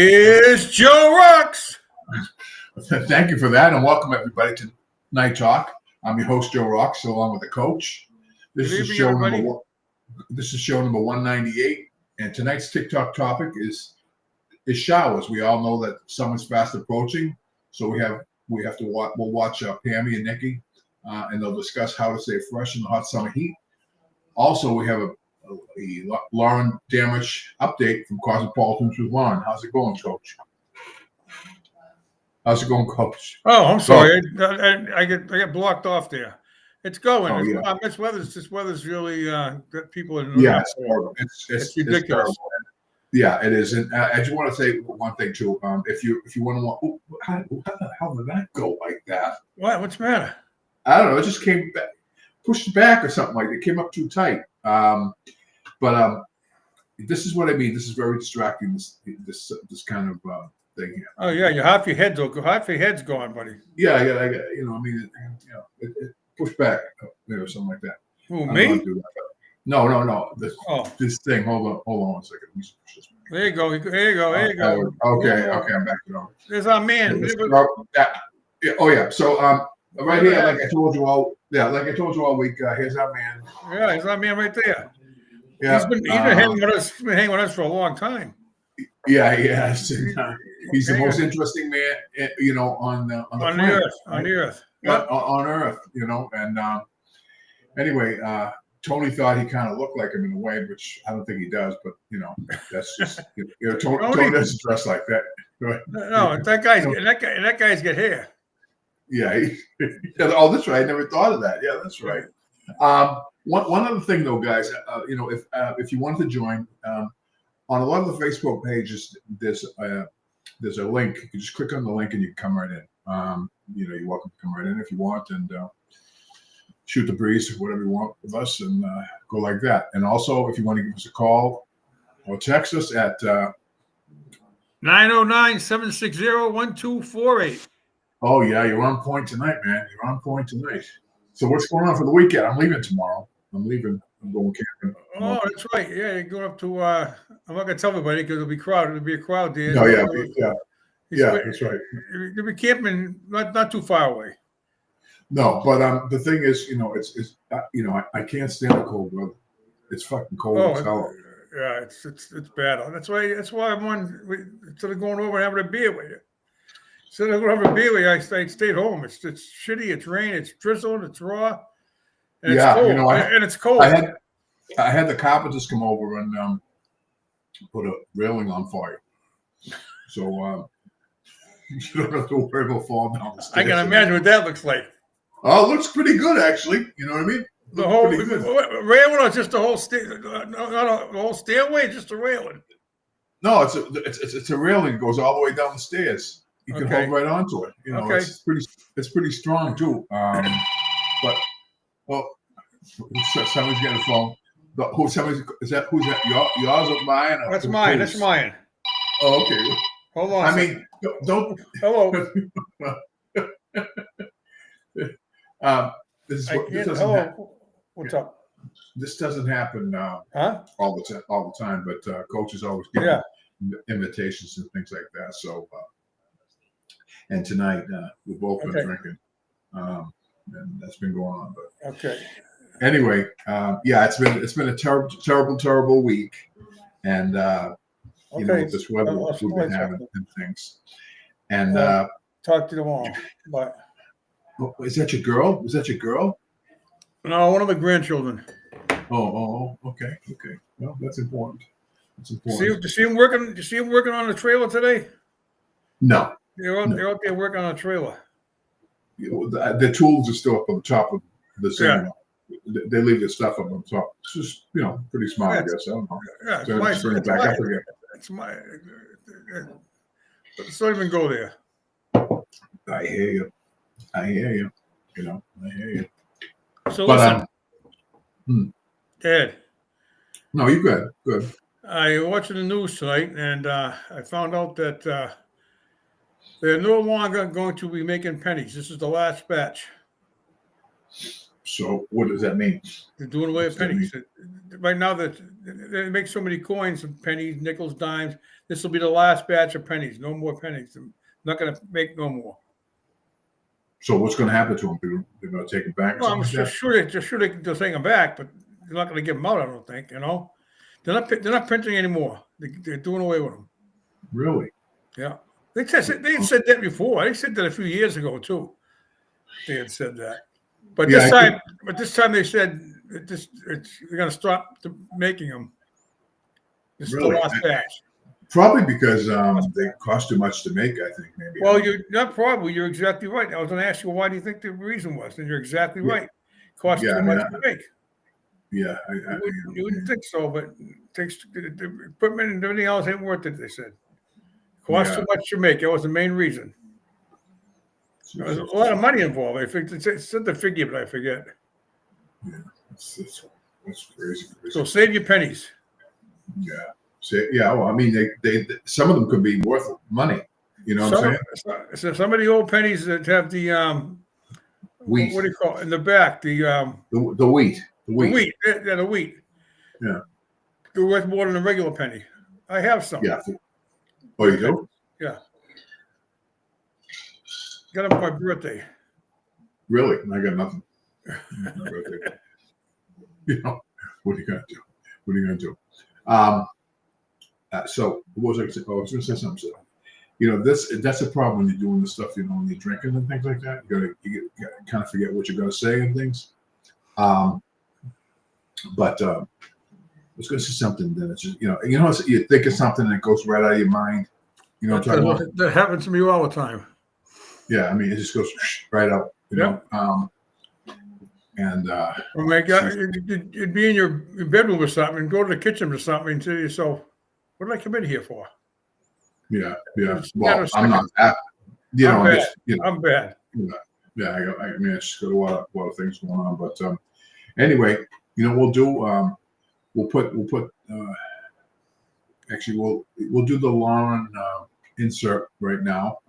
Is Joe Roxx. Thank you for that, and welcome everybody to Night Talk. I'm your host, Joe Roxx, along with the coach. This is show number 198, and tonight's TikTok topic is showers. We all know that summer's fast approaching, so we have to watch. We'll watch Pammy and Nikki, and they'll discuss how to stay fresh in the hot summer heat. Also, we have a Lauren Damage update from Cosmopolitans with Lauren. How's it going, Coach? How's it going, Coach? Oh, I'm sorry. I get blocked off there. It's going. This weather's really people are. Yeah, it's ridiculous. Yeah, it is. And I just want to say one thing too. If you want to, how the hell did that go like that? What? What's the matter? I don't know. It just came back, pushed back or something like that. It came up too tight. But this is what I mean. This is very distracting. This kind of thing here. Oh yeah, half your head's gone, buddy. Yeah. It pushed back or something like that. Who, me? No. This thing. Hold on 1 second. There you go. Okay. I'm back to normal. There's our man. So right here, like I told you all week. Here's our man. Yeah, he's our man right there. Yeah, he's been hanging with us. Been hanging with us for a long time. Yeah, he has. He's the most interesting man, on the earth. On the earth. On Earth, And anyway, Tony thought he kind of looked like him in a way, which I don't think he does. But that's just Tony doesn't dress like that. No, that guy's got hair. Yeah. Oh, that's right. I never thought of that. Yeah, that's right. One other thing, though, guys, if you wanted to join, on a lot of the Facebook pages, there's a link. You can just click on the link and you can come right in. You're welcome to come right in if you want and shoot the breeze or whatever you want with us and go like that. And also, if you want to give us a call or text us at 909-760-1248. Oh, yeah, you're on point tonight, man. You're on point tonight. So what's going on for the weekend? I'm leaving tomorrow. I'm going camping. Oh, that's right. Yeah, you're going up to. I'm not gonna tell everybody because it'll be crowded. There'll be a crowd there. No, yeah, that's right. You'll be camping not too far away. No, but the thing is, it's I can't stand the cold weather. It's fucking cold as hell. Yeah, it's bad. That's why I'm on. Instead of going over and having a beer with you. Instead of going having a beer with you, I stayed home. It's shitty. It's rain. It's drizzling. It's raw. And it's cold. And it's cold. I had the carpenters come over and put a railing on for you. So you don't have to worry about falling down the stairs. I can imagine what that looks like. Oh, it looks pretty good, actually. You know what I mean? The whole railing or just the whole the whole stairway, just a railing? No, it's a railing that goes all the way down the stairs. You can hold right onto it. It's pretty strong too. But somebody's getting a phone. Who's that? Yours or mine? That's mine. That's mine. Oh, okay. Hold on. I mean, don't. Hello. This doesn't happen. What's up? This doesn't happen all the time. But coaches always give invitations and things like that. So, and tonight we've both been drinking, and that's been going on. But anyway, it's been a terrible week, and with this weather we've been having and things. And talk to you tomorrow. Bye. Is that your girl? Was that your girl? No, one of the grandchildren. Oh, okay. Well, that's important. You see him working? You see him working on the trailer today? No. They're out there working on a trailer. The tools are still up on the top of the thing. They leave their stuff up on top. It's just pretty smart, I guess. I don't know. Yeah, so just bring it back up again. It's my. Let's not even go there. I hear you. I hear you. So listen, Ed. No, you're good. Good. I was watching the news tonight, and I found out that they're no longer going to be making pennies. This is the last batch. So what does that mean? They're doing away with pennies. Right now, they make so many coins of pennies, nickels, dimes. This will be the last batch of pennies. No more pennies. I'm not going to make no more. So what's going to happen to them? They're going to take them back? Or Well, I'm something like sure they can just take them back, but they're not going to give them out. I don't think. You know, they're not printing anymore. They're doing away with them. that? Really? Yeah, they said that before. They said that a few years ago too. They had said that, but Yeah, this time they said they're going to stop making them. This is the Really? last batch. Probably because they cost too much to make. I think maybe. Well, you're not probably. You're exactly right. I was going to ask you, why do you think the reason was? And you're exactly Yeah. right. Cost Yeah, too I mean, much to make. Yeah, You wouldn't think so, but it takes the equipment and everything else ain't worth it. They said cost too much to make. That was the main reason. There was a lot of money involved. I think it's the figure, but I forget. Yeah, that's crazy. So save your pennies. Yeah. Yeah. Well, I mean, they some of them could be worth money. You know what I'm saying? So some of the old pennies that have the Wheat. what do you call it in the back? The wheat. The wheat. Yeah, the wheat. Yeah. They're worth more than a regular penny. I have some. Yeah. Oh, you do? Yeah. Got them for my birthday. Really? I got nothing. You know, what are you gonna do? What are you gonna do? So what was I going to say? Oh, I was going to say something. You know, that's a problem when you're doing this stuff. You know, when you're drinking and things like that, you kind of forget what you're going to say and things. But I was going to say something. Then it's just you think of something and it goes right out of your mind. You know what I'm talking about? That happens to me all the time. Yeah, I mean, it just goes right out. You know. Oh my God, you'd be in your bedroom or something and go to the kitchen or something and say to yourself, what did I come in here for? Yeah. Well, I'm not that. You know, I'm bad. Yeah, I mean, it's just got a lot of things going on. But anyway, you know, we'll do. We'll put. Actually, we'll do the Lauren insert right now.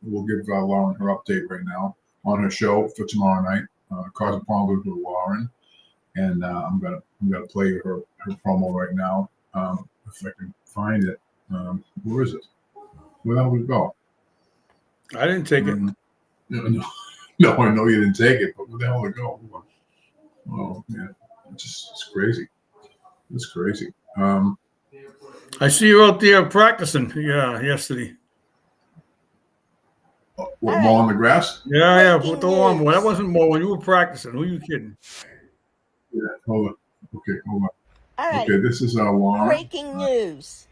We'll give Lauren her update right now on her show for tomorrow night. Cosmopolitan with Lauren, and I'm gonna play her promo right now. If I can find it, where is it? Where the hell did it go? I didn't take it. No, I know you didn't take it, but where the hell did it go? Oh man, it's crazy. It's crazy. I see you out there practicing. Yeah, yesterday. What, more on the grass? Yeah, with the lawnmower. That wasn't mowing. You were practicing. Who are you kidding? Yeah, hold on. Okay, hold on. All right. Okay, this is Lauren. Breaking news.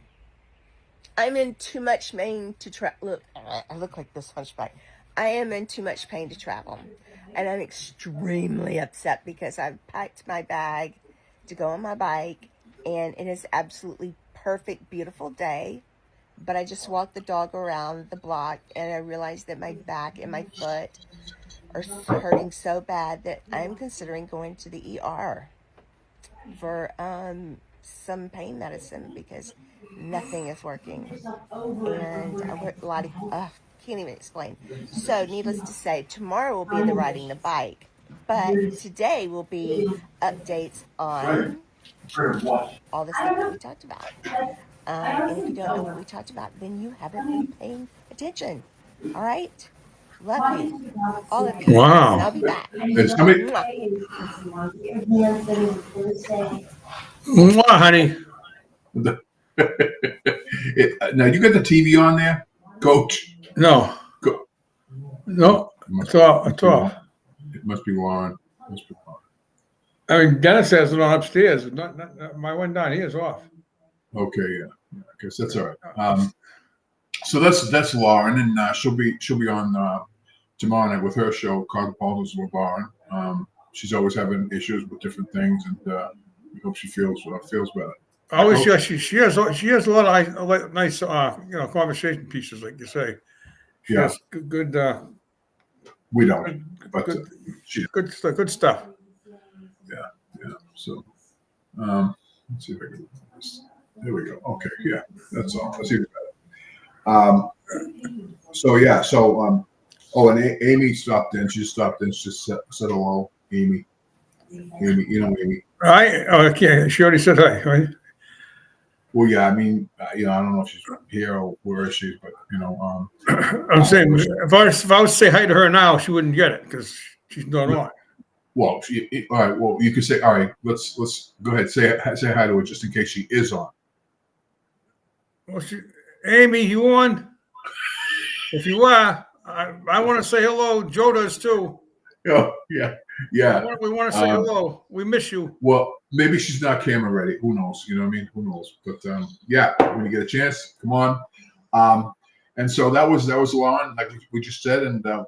I'm in too much pain to travel. Look, I look like this hunchback. I am in too much pain to travel. And I'm extremely upset because I've packed my bag to go on my bike. And it is absolutely perfect, beautiful day. But I just walked the dog around the block and I realized that my back and my foot are hurting so bad that I'm considering going to the ER for some pain medicine because nothing is working. And I work a lot of, can't even explain. So needless to say, tomorrow will be the riding the bike. But today will be updates on all the stuff that we talked about. And if you don't know what we talked about, then you haven't been paying attention. All right? Love you. All of you. Wow. And I'll be back. Mwah, honey. Now you got the TV on there, Coach? No. No. It's off. It's off. It must be Lauren. I mean, Dennis has it on upstairs. Not my one down here is off. Okay, yeah. I guess that's all right. So that's Lauren, and she'll be on tomorrow night with her show, Cosmopolitan with Lauren. She's always having issues with different things, and we hope she feels better. Always, she has a lot of nice conversation pieces, like you say. She has good. We don't, but good stuff. Yeah. So, let's see if I can do this. There we go. Okay, yeah, that's all. That's even better. Oh, and Amy stopped in. She just stopped in. She just said hello, Amy. Amy, you know Amy. Okay. She already said hi, right? Well, yeah, I mean, I don't know if she's here or where is she, but I'm saying if I was to say hi to her now, she wouldn't get it because she's not on. Well, all right. Well, you could say, all right. Let's go ahead. Say hi to her just in case she is on. Well, Amy, you on? If you are, I want to say hello. Joe does too. Oh, yeah. We want to say hello. We miss you. Well, maybe she's not camera ready. Who knows? You know what I mean? Who knows? But yeah, when you get a chance, come on. And so that was Lauren, like we just said, and now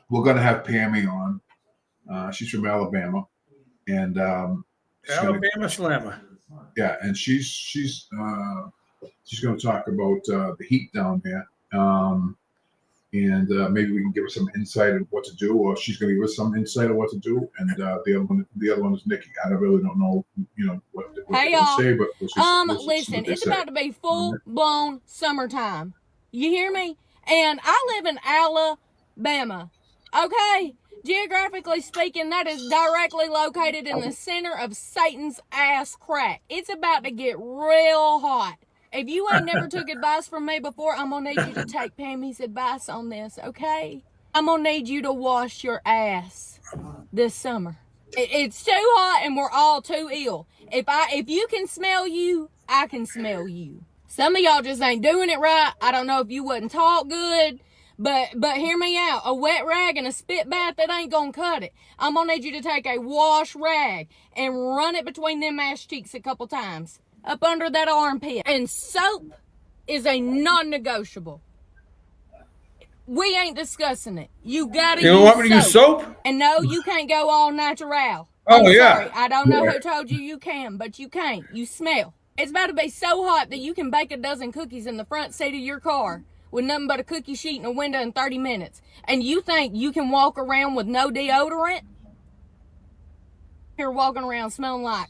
we're gonna have Pammy on. She's from Alabama, and Alabama Slammer. Yeah, and she's going to talk about the heat down there, and maybe we can give her some insight on what to do, or she's going to give us some insight on what to do. And the other one is Nikki. I really don't know, what hey, they're y'all. say, but Listen, it's about to be full blown summertime. You hear me? And I live in Alabama. Okay. Geographically speaking, that is directly located in the center of Satan's ass crack. It's about to get real hot. If you ain't never took advice from me before, I'm gonna need you to take Pammy's advice on this, okay? I'm gonna need you to wash your ass this summer. It's too hot and we're all too ill. If you can smell you, I can smell you. Some of y'all just ain't doing it right. I don't know if you wasn't taught good. But hear me out. A wet rag and a spit bath, that ain't gonna cut it. I'm gonna need you to take a wash rag and run it between them ass cheeks a couple times. Up under that armpit. And soap is a non-negotiable. We ain't discussing it. You gotta You don't want me to use soap? And no, you can't go all natural. Oh, I'm yeah. sorry. I don't know who told you can, but you can't. You smell. It's about to be so hot that you can bake a dozen cookies in the front seat of your car with nothing but a cookie sheet and a window in 30 minutes. And you think you can walk around with no deodorant? You're walking around smelling like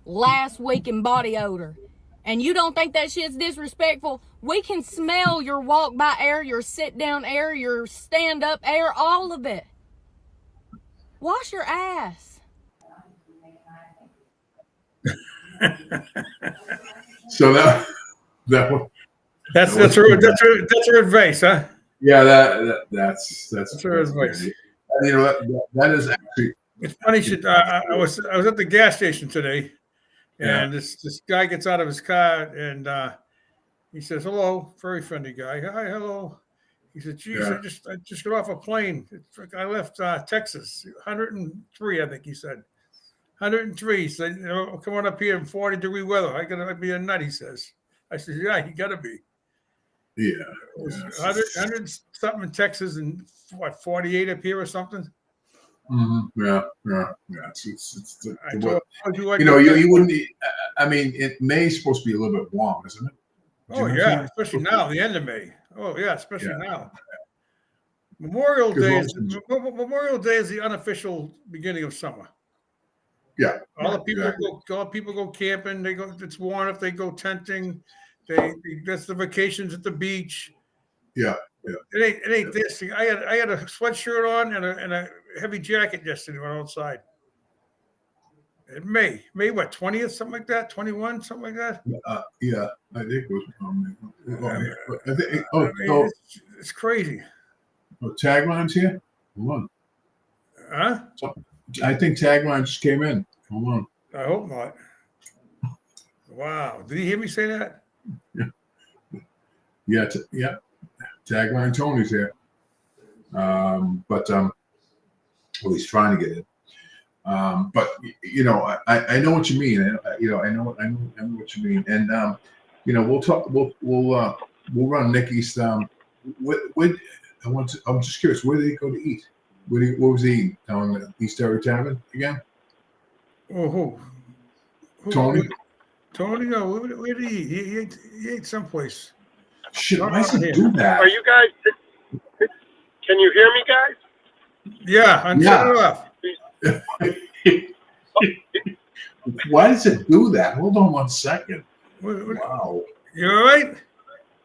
last week in body odor. And you don't think that shit's disrespectful? We can smell your walk by air, your sit down air, your stand up air, all of it. Wash your ass. So that's her advice, huh? Yeah, that's her advice. That is actually. It's funny. I was at the gas station today, and this guy gets out of his car and he says, "Hello," very friendly guy. "Hi, hello." He said, "Geez, I just got off a plane. I left Texas, 103, I think he said. 103. So coming up here in 40-degree weather. I gotta be a nut," he says. I said, "Yeah, you gotta be." Yeah. 100 something in Texas and 48 up here or something. Mm-hmm. Yeah. It's you wouldn't. I mean, May is supposed to be a little bit warm, isn't it? Oh yeah, especially now, the end of May. Oh yeah, especially now. Memorial Day is the unofficial beginning of summer. Yeah. All the people go camping. They go. It's warm if they go tenting. That's the vacations at the beach. Yeah. It ain't this. I had a sweatshirt on and a heavy jacket yesterday when outside. In May what, 20th, something like that, 21, something like that. Yeah, I think it was. It's crazy. Tagline's here. Hold on. Huh? I think Tagline just came in. Hold on. I hope not. Wow. Did you hear me say that? Yeah. Tagline Tony's here. But he's trying to get in. But I know what you mean. I know what you mean. And we'll talk. We'll run Nikki's. I'm just curious. Where did he go to eat? What was he eating? Down the East Area Tavern again? Oh, who? Tony. Tony? No. Where did he eat? He ate someplace. Shit, why does he do that? Are you guys? Can you hear me, guys? Yeah, shut it off. Why does it do that? Hold on 1 second. Wow. You all right?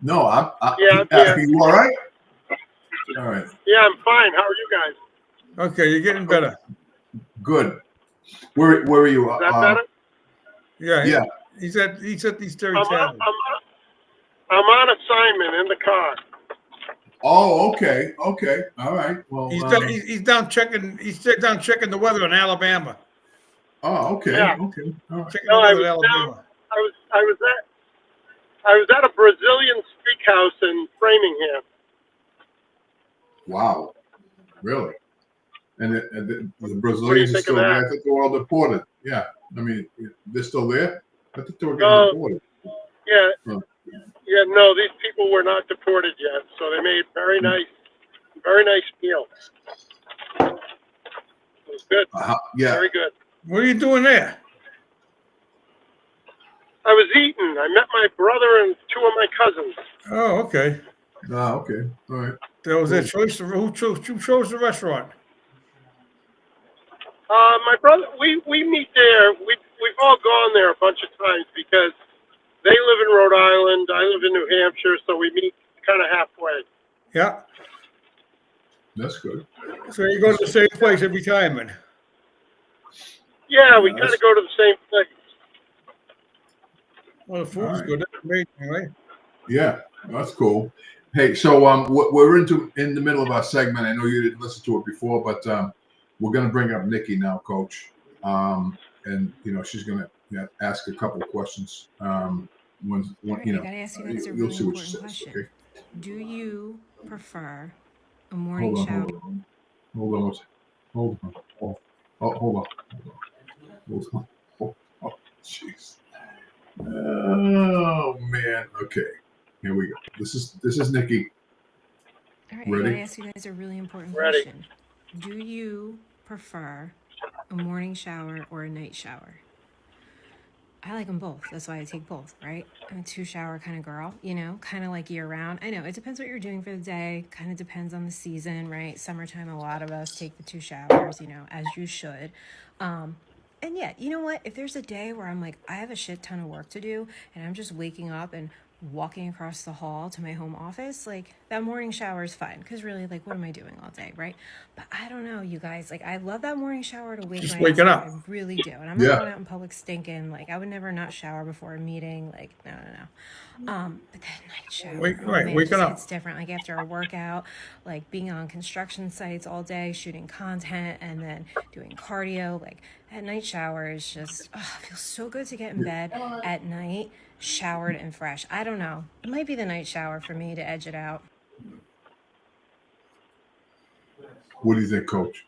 No, I'm. Yeah. You all right? All right. Yeah, I'm fine. How are you guys? Okay, you're getting better. Good. Where are you? Is that better? Yeah. He's at these Terry I'm Tavern. on assignment in the car. Oh, okay. All right. Well, He's down checking. He's down checking the weather in Alabama. oh, okay. Yeah. Okay. All right. Checking No, the I weather in was down. Alabama. I was at a Brazilian steakhouse in Framingham. Wow. Really? And the What do you Brazilians are think of still there. that? I thought they were all deported. Yeah. I mean, they're still there. I thought they were getting deported. Yeah. Huh. Yeah, no, these people were not deported yet, so they made very nice meal. It was good. Yeah. Very good. What are you doing there? I was eating. I met my brother and two of my cousins. Oh, okay. Okay. All right. There was a choice. Who chose the restaurant? My brother, we meet there. We've all gone there a bunch of times because they live in Rhode Island. I live in New Hampshire, so we meet kind of halfway. Yeah. That's good. So you go to the same place every time, man. Yeah, we kind of go to the same place. Well, the food's good. That's amazing, right? Yeah, that's cool. Hey, so we're in the middle of our segment. I know you didn't listen to it before, but we're going to bring up Nikki now, Coach, and she's going to ask a couple of questions. When I gotta ask you guys a you'll really see what she important says. question. Okay. Do you prefer a morning Hold shower? on. Hold on. Oh, jeez. Oh man. Okay. Here we go. This is Nikki. All right, Ready? I gotta ask you guys a really important Ready. question. Do you prefer a morning shower or a night shower? I like them both. That's why I take both, right? I'm a 2-shower kind of girl, kind of like year round. I know it depends what you're doing for the day, kind of depends on the season, right? Summertime, a lot of us take the 2 showers, as you should. And yeah, you know what? If there's a day where I'm like, I have a shit ton of work to do and I'm just waking up and walking across the hall to my home office, like that morning shower is fine because really, like, what am I doing all day, right? But I don't know, you guys, like, I love that morning shower to wake Just my waking ass up. I really do. And I'm not going out in public stinking. Like, I would never not shower before a meeting. Like, no. But that night shower, Waking just up. hits different. Like after a workout, like being on construction sites all day, shooting content, and then doing cardio. Like that night shower is just, it feels so good to get in bed at night, showered and fresh. I don't know. It might be the night shower for me to edge it out. What do you think, Coach?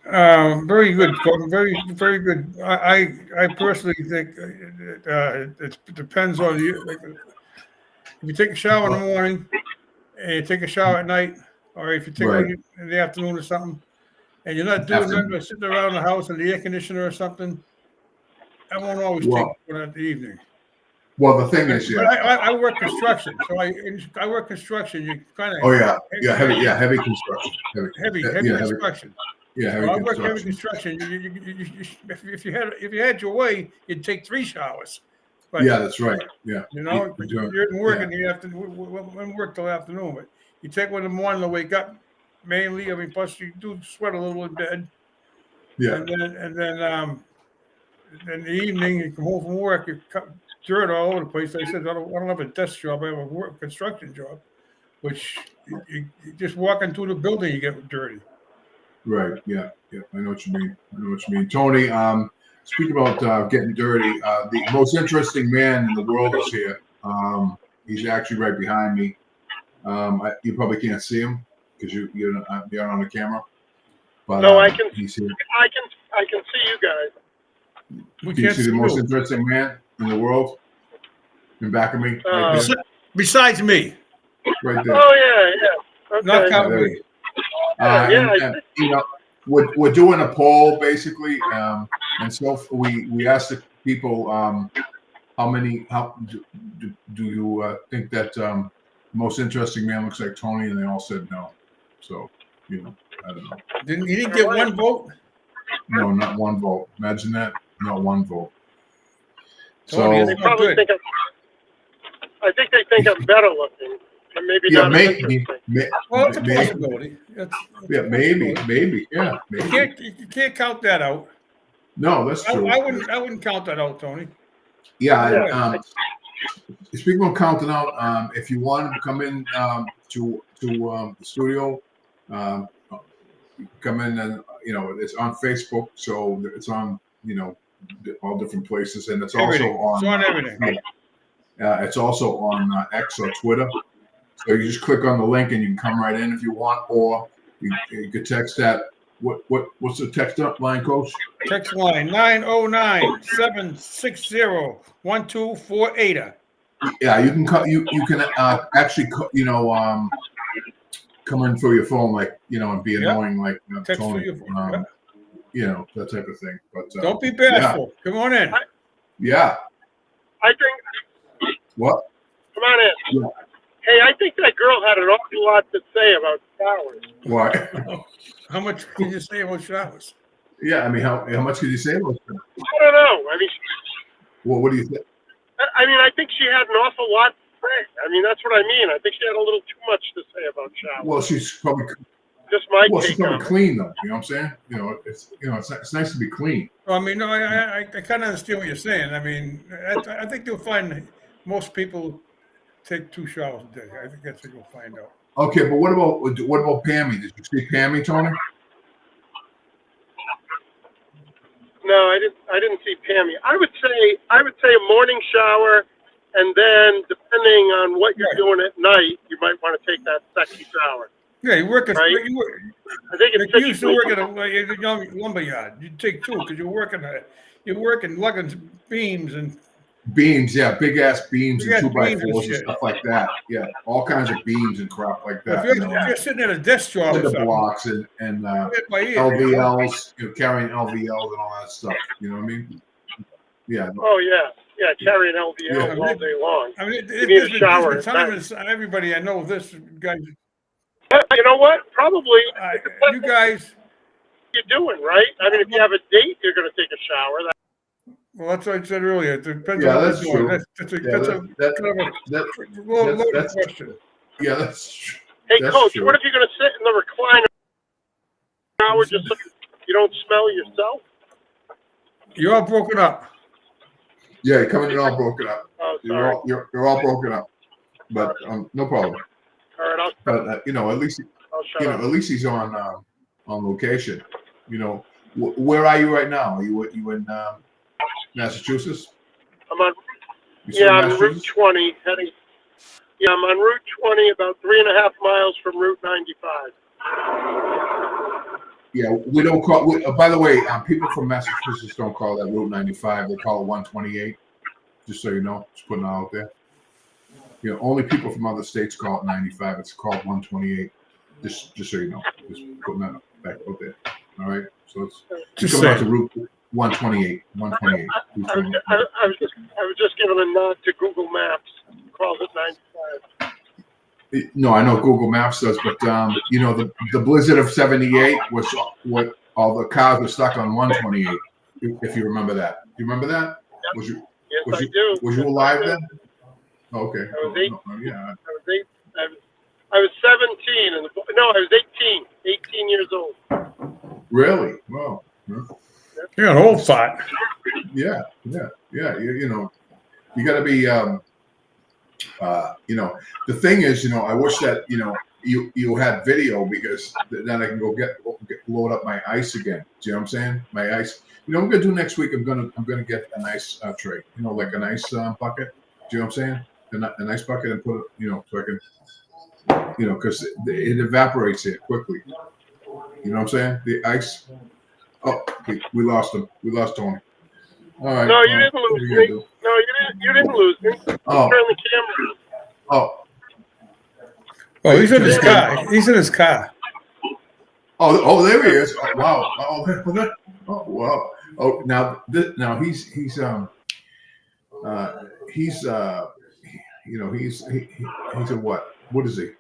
Very good, Coach. Very good. I personally think it depends on you. Like, if you take a shower in the morning and you take a shower at night, or if you take Right. one in the afternoon or something, and you're not doing nothing but sitting around the house in the air conditioner or something, I won't always take one in the evening. Well, the thing is, But I work construction, so I work construction. You kind of heavy construction, heavy construction. Yeah, So heavy I work heavy construction. construction. If you had your way, you'd take 3 showers. But, Yeah, that's right. Yeah, you're in work in the afternoon. When work till afternoon, but you take one in the morning to wake up. Mainly, I mean, plus you do sweat a little in bed. Yeah, And then in the evening you come home from work, you cut dirt all over the place. I said I don't have a desk job. I have a construction job, which you just walking through the building, you get dirty. right. Yeah. I know what you mean. Tony, speak about getting dirty. The most interesting man in the world is here. He's actually right behind me. You probably can't see him because you're not on the camera. But No, I can. He's here. I can see you guys. We Can you can't see the see most you. interesting man in the world? In back of me, right there. Besides me, Right there. Oh yeah. Okay. not counting there me. And, we're doing a poll basically, and so we asked the people how do you think that most interesting man looks like Tony, and they all said no. So I don't know. You didn't get one vote? No, not one vote. Imagine that. Not one vote. Tony, So They probably think I think they think I'm better looking, and maybe yeah, not as maybe. interesting. Well, it's a Maybe. possibility. Yeah, maybe. Yeah, maybe. You can't count that out. No, that's true. I wouldn't count that out, Tony. Yeah. Speaking of counting out, if you want to come in to the studio, come in and it's on Facebook, so it's on all different places, and it's Everything. also on It's on everything. it's also on X or Twitter. So you just click on the link and you can come right in if you want, or you could text that. What's the text line, Coach? Text line 909-760-1248. Yeah, you can actually come in through your phone, and be annoying, like Text Tony, through your phone. that type of thing. But Don't be bashful. Come on in. Yeah. I think. What? Come on in. Yeah. Hey, I think that girl had an awful lot to say about showers. Why? How much can you say about showers? Yeah, I mean, how much could you say about that? I don't know. I mean, Well, what do you think? I think she had an awful lot to say. I mean, that's what I mean. I think she had a little too much to say about showers. Well, she's probably Just my she's take on probably it. clean though. You know what I'm saying? It's nice to be clean. I mean, no, I kind of understand what you're saying. I mean, I think you'll find most people take 2 showers a day. I think that's what you'll find out. Okay, but what about Pammy? Did you see Pammy, Tony? No, I didn't see Pammy. I would say a morning shower, and then depending on what you're doing at night, you might want to take that second shower. Yeah, you work. Right? I think it's You used to work at a young lumber yard. You take 2 because you're working lugging beams and. Beams, yeah, big ass beams Big ass and 2x4s beams and and shit. stuff like that. Yeah, all kinds of beams and crap like that. If you're sitting at a desk job or Cinder something, blocks and LVLs, carrying LVLs and all that stuff. You know what I mean? Yeah. Oh yeah, carrying LVL all day long. I mean, You need a shower. Everybody I know this guys. You know what? Probably You guys. You're doing right. I mean, if you have a date, you're going to take a shower. Well, that's what I said earlier. It depends Yeah, on what that's you're doing. true. That's a loaded question. Yeah, that's true. Hey, That's Coach, true. what if you're going to sit in the recliner shower just so you don't smell yourself? You're all broken up. Yeah, you're coming in all broken up. Oh, sorry. You're all broken up, but no problem. All right, But at least I'll shut up. at least he's on location. Where are you right now? Are you in Massachusetts? I'm on. You still in I'm Route Massachusetts? 20 heading. Yeah, I'm on Route 20, about 3.5 miles from Route 95. Yeah, we don't call. By the way, people from Massachusetts don't call that Route 95. They call it 128. Just so you know, just putting it out there. Only people from other states call it 95. It's called 128. Just so you know, just putting that back out there. All right. So it's Just coming out saying. to Route 128. 128. I was just giving a nod to Google Maps. Calls it 95. No, I know Google Maps does, but the blizzard of '78 was what all the cars were stuck on 128. If you remember that, do you remember that? Yep. Yes, Was I you, do. Was you alive then? Oh, okay. I was 8. Yeah. I was 17, I was 18. 18 years old. Really? Wow. You're an old fart. Yeah. You got to be. The thing is, I wish that you had video, because then I can go load up my ice again. Do you know what I'm saying? My ice. I'm gonna do next week. I'm gonna get an ice tray. Like an ice bucket. Do you know what I'm saying? An ice bucket, and put it. So I can. Because it evaporates it quickly. You know what I'm saying? The ice. Oh, we lost him. We lost Tony. All right. No, you didn't lose me. No, you didn't lose me. Oh. Turn the camera. Oh. Oh, he's in his car. He's in his car. Oh, there he is. Oh, wow. Oh, wow. Oh, now he's a what? What is he?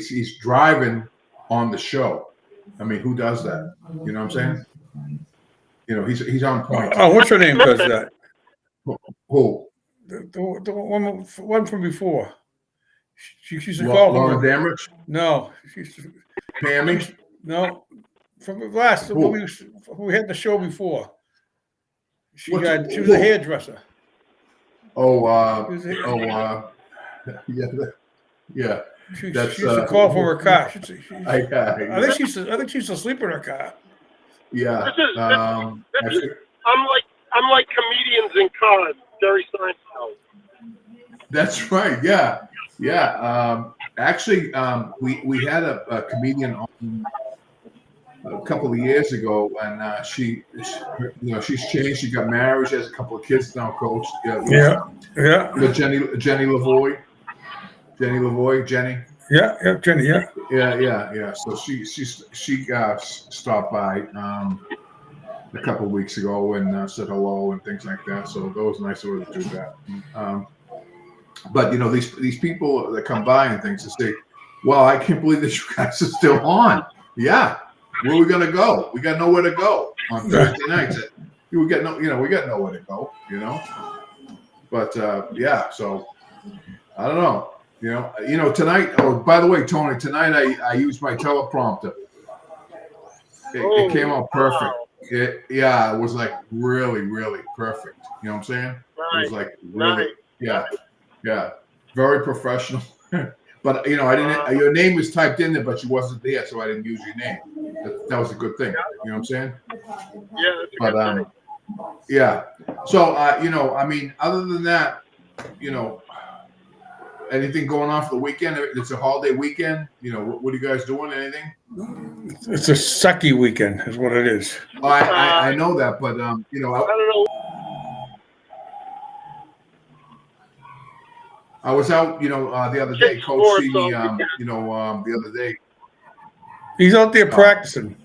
He's driving on the show. I mean, who does that? You know what I'm saying? He's on point. Oh, what's her name does that? Who? The one from before. She used to call Lauren him. Damrich? No. She used to, Pammy? no. From the last, we had the show before. She was a hairdresser. Yeah. She That's, used to call from her car. I yeah. think she used to sleep in her car. Yeah. I'm like comedians in cars. Jerry Seinfeld. That's right. Yeah. Yeah. Actually, we had a comedian on a couple of years ago, and she's changed. She got married. She has a couple of kids now. Coach. Yeah. With Jenny Lavoie. Jenny. Yeah, Jenny. Yeah. So she stopped by a couple of weeks ago and said hello and things like that. So that was nice of her to do that. But these people that come by and things and say, "Well, I can't believe that you guys are still on." Yeah, where are we gonna go? We got nowhere to go on Thursday nights. We got nowhere to go. But yeah, so I don't know. Tonight. Oh, by the way, Tony, tonight I used my teleprompter. It came out perfect. Wow. It was like really, really perfect. You know what I'm saying? Right. It was like really, Nice. yeah, very professional. But I didn't. Your name was typed in there, but you wasn't there, so I didn't use your name. That was a good thing. You know what I'm saying? Yeah, that's a good thing. Yeah. So other than that, anything going on for the weekend? It's a holiday weekend. What are you guys doing? Anything? It's a sucky weekend, is what it is. I know that, but I don't know. I was out, the other day. Coach see me, the other day. He's out there practicing.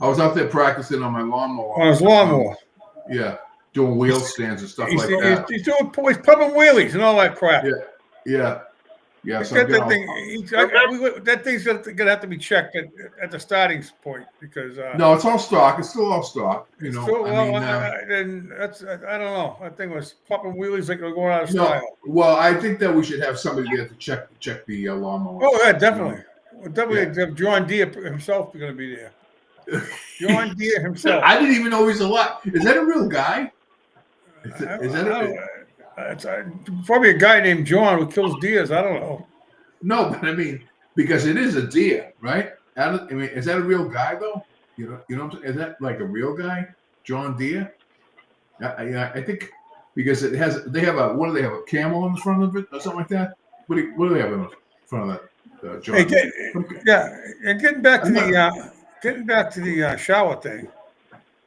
I was out there practicing on my lawnmower. On his lawnmower. Yeah, doing wheel stands and stuff like that. He's pumping wheelies and all that crap. Yeah. So that thing's gonna have to be checked at the starting point because no, it's all stock. It's still all stock. then that's I don't know. That thing was popping wheelies like they're going out of style. Well, I think that we should have somebody there to check the lawnmower. Oh yeah, definitely. Definitely, John Deere himself is going to be there. John Deere himself. I didn't even know he's alive. Is that a real guy? It's probably a guy named John who kills deers. I don't know. No, but I mean, because it is a deer, right? Is that a real guy though? You know, is that like a real guy, John Deere? I think because they have a camel in the front of it or something like that. What do they have in front of that? John. And getting back to the shower thing.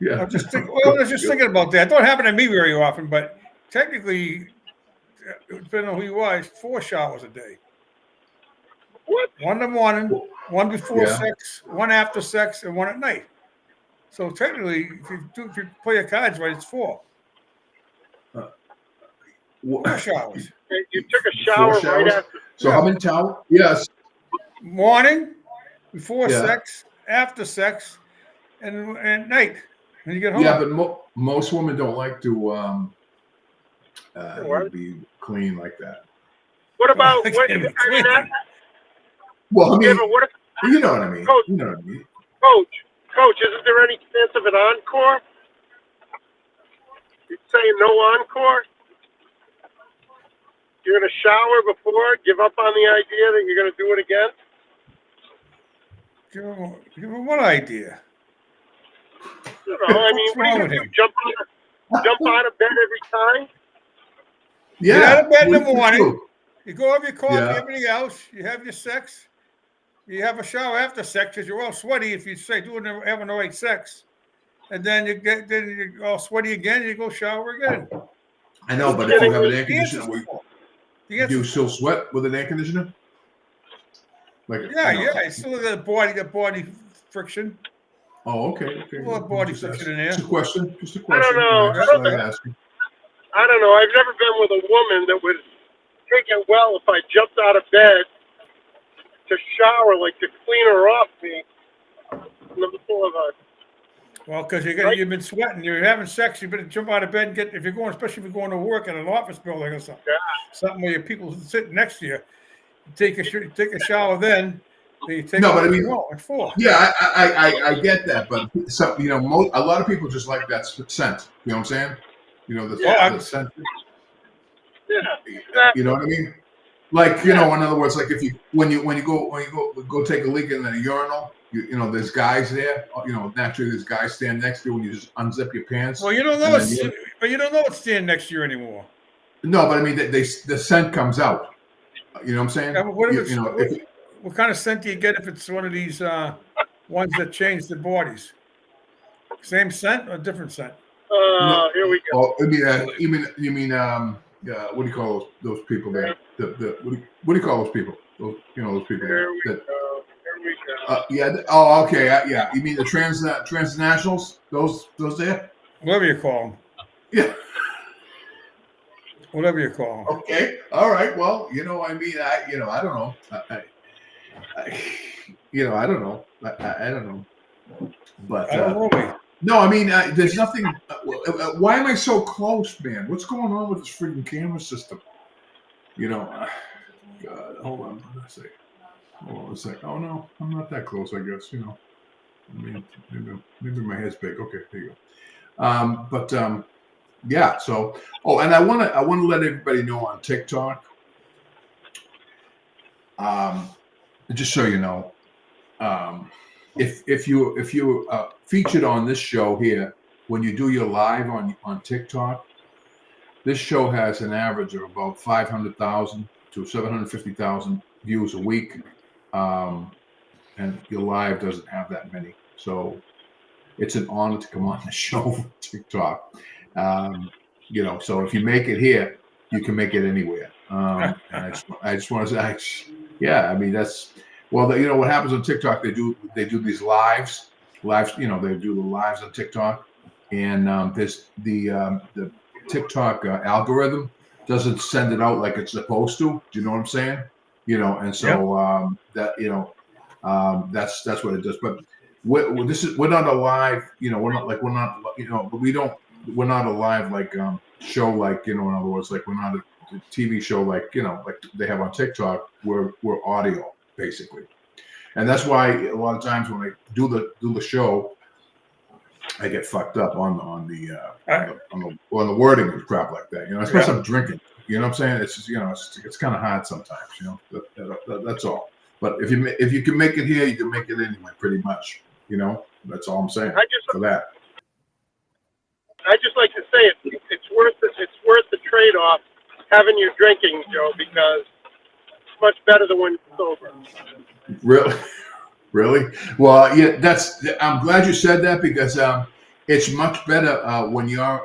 Yeah. I was just thinking about that. It don't happen to me very often, but technically, depending on who you are, it's 4 showers a day. What? 1 in the morning, 1 before sex, 1 after sex, and 1 at night. So technically, if you play your cards right, it's 4. 4 showers. You took a shower right after. So how many towels? Yes. Morning, before sex, after sex, and night when you get home. Yeah, but most women don't like to be clean like that. What about well, I mean, what if, you know what I mean. Coach, you know what I mean. Coach, isn't there any chance of an encore? You're saying no encore? You're going to shower before, give up on the idea that you're going to do it again? Give him what idea? I mean, what are you going to do? Jump out of bed every time? Yeah. Get out of bed in the morning. You go have your coffee, everything else. You have your sex. You have a shower after sex because you're all sweaty if you say having the right sex. And then you're all sweaty again. You go shower again. I know, but if you have an air conditioner, do you still sweat with an air conditioner? You still have the body friction. Oh, okay. Well, body friction in there. Just a question. I don't know. I don't know. I've never been with a woman that would take it well if I jumped out of bed to shower, like to clean her off me in the middle of a. Well, because you've been sweating, you're having sex, you better jump out of bed and get. Especially if you're going to work in an office building or something, something where your people sitting next to you, take a shower then. You take no, but I mean, at 4. Yeah, I get that, but a lot of people just like that scent. You know what I'm saying? You know, Yeah. the scent. Yeah. You know what I mean? Like, you know, in other words, like if you when you go take a leak in the urinal, you know, there's guys there. You know, naturally, there's guys stand next to you when you just unzip your pants. Well, you don't know but you don't know what's standing next to you anymore. No, but I mean, the scent comes out. You know what I'm saying? Yeah, but what if You know, what kind of scent do you get if it's one of these ones that change their bodies? Same scent or different scent? no, Here we go. oh, you mean what do you call those people there? What do you call those people? Those, you know, those people Here we that. go. Here we go. Yeah. Oh, okay. Yeah. You mean the transnationals? Those there? Whatever you call them. Yeah. Whatever you call them. Okay. All right. Well, you know, I mean, I don't know. I don't know. I don't know. But I don't know, mate. no, I mean, there's nothing. Why am I so close, man? What's going on with this freaking camera system? You know, God, hold on a second. Hold on a second. Oh no, I'm not that close. I guess, you know. I mean, maybe my head's big. Okay, there you go. Yeah. So, and I want to let everybody know on TikTok. Just so you know, if you featured on this show here, when you do your live on TikTok, this show has an average of about 500,000 to 750,000 views a week, and your live doesn't have that many. So it's an honor to come on the show for TikTok. You know, so if you make it here, you can make it anywhere. And I just want to say, yeah, I mean, that's, well, you know what happens on TikTok? They do these lives. You know, they do the lives on TikTok, and there's the TikTok algorithm doesn't send it out like it's supposed to. Do you know what I'm saying? You know, and so that, you know, that's what it does. But we're not a live. You know, we're not you know, but we're not a live like show, like, you know, in other words, like we're not a TV show like, you know, like they have on TikTok. We're audio basically, and that's why a lot of times when I do the show, I get fucked up on the wording and crap like that. You know, especially I'm drinking. You know what I'm saying? It's just, you know, it's kind of hard sometimes. You know, that's all. But if you can make it here, you can make it anywhere, pretty much. You know, that's all I'm saying for that. I just like to say it's worth the trade-off having you drinking, Joe, because it's much better than when you're sober. Really? Well, yeah. I'm glad you said that, because it's much better when your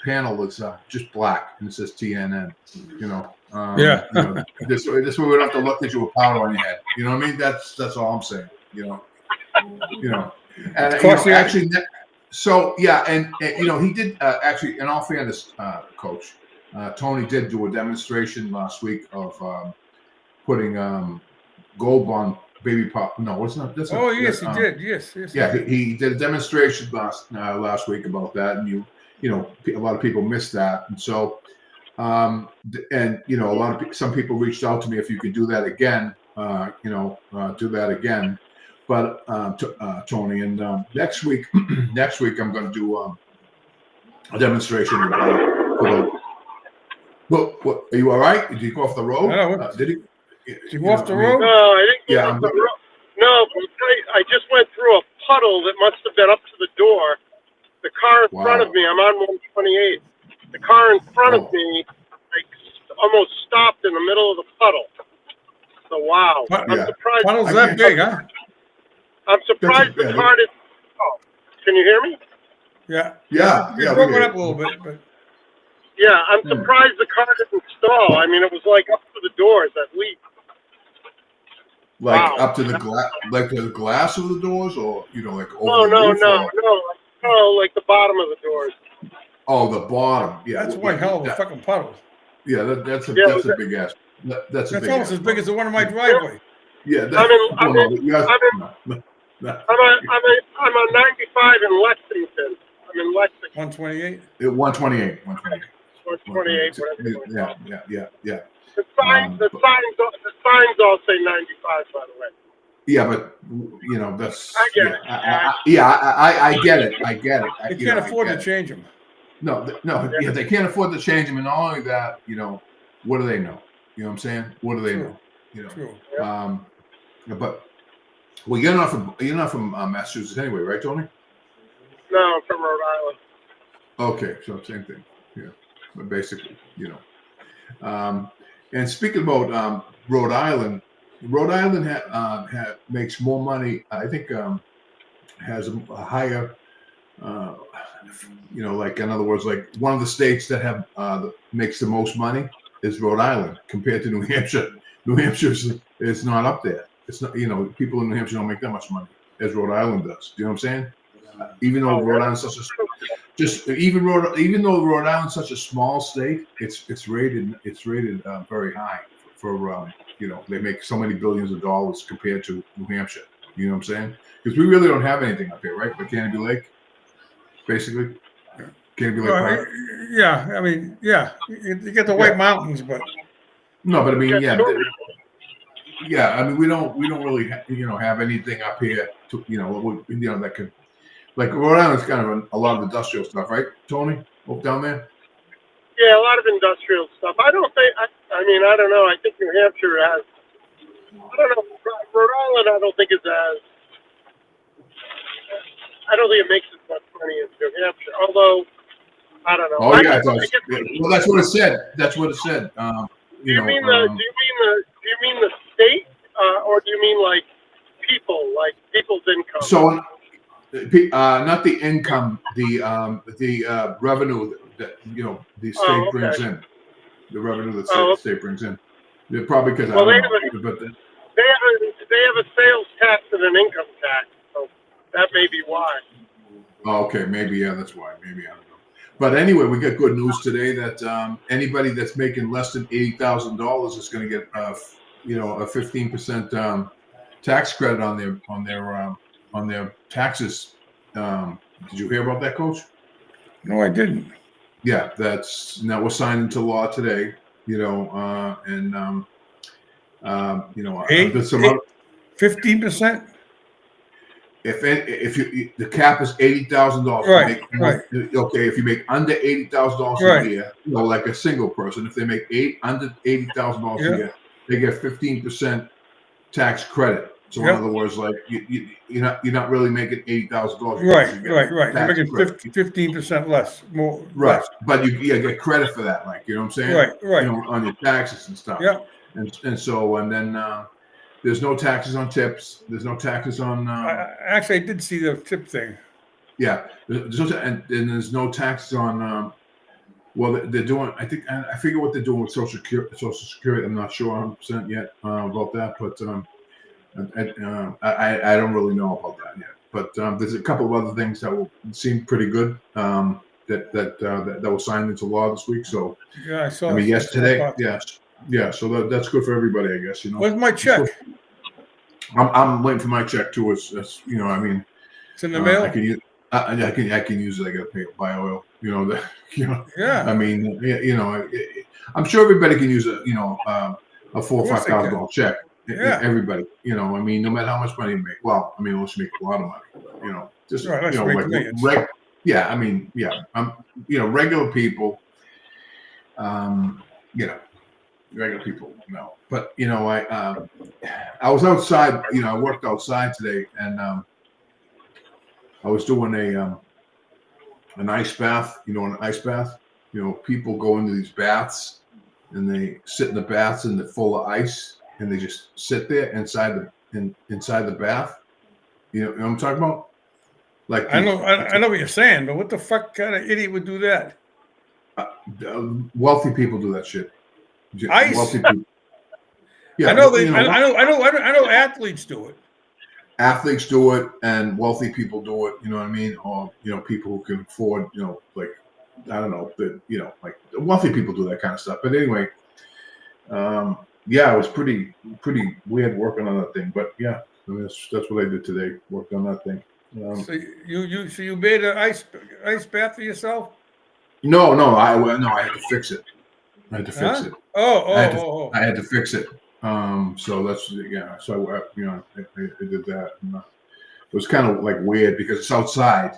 panel is just black and it says TNN. You know. Yeah. You know, this way we don't have to look at you with powder on your head. You know what I mean? That's all I'm saying. You know. You know. And of course, actually. So yeah, and you know, he did actually, in all fairness, Coach, Tony did do a demonstration last week of putting Gold Bond baby pop. No, it's not. That's oh yes, he did. Yes. Yeah, he did a demonstration last week about that, and you know, a lot of people missed that, and so and you know, some people reached out to me if you could do that again. You know, do that again. But Tony, and next week I'm going to do a demonstration. What? Are you all right? Did you go off the road? No, did he? Did you go off the road? No, I didn't go off the road. No, but I just went through a puddle that must have been up to the door. The car in front of me, I'm on 128. The car in front of me, almost stopped in the middle of the puddle. So wow, I'm surprised. Puddle's that big, huh? I'm surprised the car didn't. Oh, can you hear me? Yeah. Yeah. Broke it up a little bit, but. Yeah, I'm surprised the car didn't stall. I mean, it was like up to the doors at least. Like wow. Up to the glass, like the glass of the doors, or you know, like No, over the roof, like the bottom of the doors. Oh, the bottom. Yeah, that's one hell of a fucking puddle. Yeah, that's a big ass. That's almost as big as the one in my driveway. Yeah, I'm on 95 in Lexington. I'm in Lexington. 128. 128. 128. Yeah. The signs all say 95, by the way. Yeah, but you know, that's. I get it. I get it. You can't afford to change them. no. Yeah, they can't afford to change them, and not only that, what do they know? You know what I'm saying? What do they True. know? True. But well, you're not from Massachusetts anyway, right, Tony? No, I'm from Rhode Island. Okay, so same thing. Yeah, but basically, And speaking about Rhode Island makes more money. I think has a higher, like in other words, like one of the states that have makes the most money is Rhode Island compared to New Hampshire. New Hampshire is not up there. It's not, people in New Hampshire don't make that much money as Rhode Island does. Do you know what I'm saying? Even though Rhode Island's such a even though Rhode Island's such a small state, it's rated very high for they make so many billions of dollars compared to New Hampshire. You know what I'm saying? Because we really don't have anything up here, right? But Canopy Lake, basically, Canopy Lake Park. Yeah, I mean, yeah, you get the White Mountains, but no, but I mean, yeah, I mean, we don't really have anything up here to that could. Like Rhode Island's kind of a lot of industrial stuff, right, Tony? Up down there? Yeah, a lot of industrial stuff. I don't think, I mean, I don't know. I think New Hampshire has, I don't know, Rhode Island I don't think is as, I don't think it makes as much money as New Hampshire, although, I don't know. Oh, yeah, it does. Well, that's what it said. That's what it said. Do you mean the state, or do you mean like people's income? So, not the income, the revenue that the state brings in, the revenue that the state brings in. They're probably because they have a sales tax and an income tax, so that may be why. Oh, okay, maybe that's why. Maybe I don't know. But anyway, we got good news today that anybody that's making less than $80,000 is going to get a 15% tax credit on their taxes. Did you hear about that, Coach? No, I didn't. Yeah, that was signed into law today. And 15%. If the cap is $80,000, right. Okay, if you make under $80,000 a year, like a single person, if they make under $80,000 a year, they get 15% tax credit. So in other words, like you're not really making $80,000. Right. You're making 15% less, more. Right, less. but you get credit for that, like you know what I'm saying? Right. On your taxes and stuff. Yeah. And then there's no taxes on tips. There's no taxes on. Actually, I did see the tip thing. Yeah, and there's no taxes on. Well, they're doing. I figure what they're doing with Social Security. I'm not sure 100% yet about that, but I don't really know about that yet. But there's a couple of other things that will seem pretty good that were signed into law this week. So yeah, I saw. I mean, yesterday, yeah. So that's good for everybody, I guess. Where's my check? I'm waiting for my check too. It's I mean, it's in the mail. I can use it. I got to pay by oil. Yeah. I mean, I'm sure everybody can use a $4,000 or $5,000 check. Yeah. Everybody, I mean, no matter how much money you make. Well, I mean, unless you make a lot of money, just like yeah. I mean, yeah. Regular people, regular people, no. But I was outside. I worked outside today, and I was doing an ice bath. An ice bath. People go into these baths, and they sit in the baths, and they're full of ice. And they just sit there inside the bath. You know what I'm talking about? Like I know what you're saying, but what the fuck kind of idiot would do that? Wealthy people do that shit. Ice. Wealthy people. Yeah, I know athletes do it. Athletes do it, and wealthy people do it. You know what I mean? Or people who can afford. Like I don't know, like wealthy people do that kind of stuff. But anyway. Yeah, it was pretty weird working on that thing, but yeah, I mean, that's what I did today. Worked on that thing. So you made an ice bath for yourself? No, I had to fix it. I had to fix it. Oh. I had to fix it. So that's So I did that. And, it was kind of like weird because it's outside.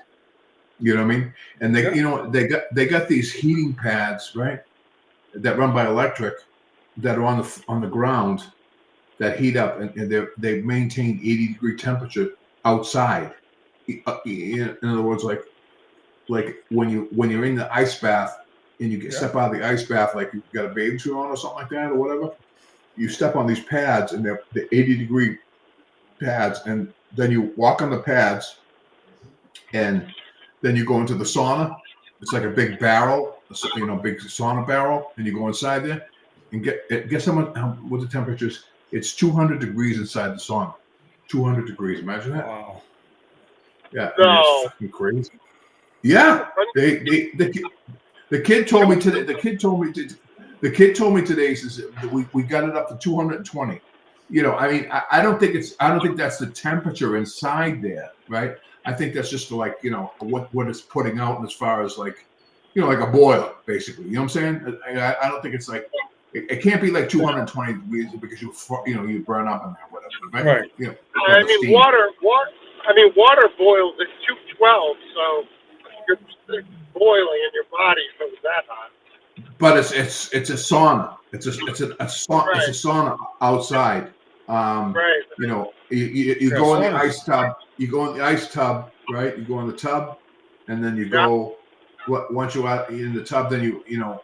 You know what I mean? And they, Yeah. they got these heating pads, right, that run by electric, that are on the ground, that heat up, and they maintain 80-degree temperature outside. In other words, like when you're in the ice bath and you step out of the ice bath, like you've got a bathing suit on or something like that or whatever, you step on these pads, and they're the 80-degree pads, and then you walk on the pads, and then you go into the sauna. It's like a big barrel, big sauna barrel, and you go inside there and guess what the temperature is. It's 200 degrees inside the sauna. 200 degrees. Imagine that. Wow. Yeah. No. It's fucking crazy. Yeah. The kid told me today. The kid told me today. He says we got it up to 220. I mean, I don't think that's the temperature inside there, right? I think that's just like what it's putting out as far as like like a boiler, basically. You know what I'm saying? I don't think it's like it can't be like 220 degrees because you burn up in there, whatever. Right. I mean, water boils at 212, so you're boiling in your body if it was that hot. But it's a sauna. It's a sauna outside. Right. You go in the ice tub. You go in the ice tub, right? You go in the tub, and then you go. Once you're out in the tub, then you get out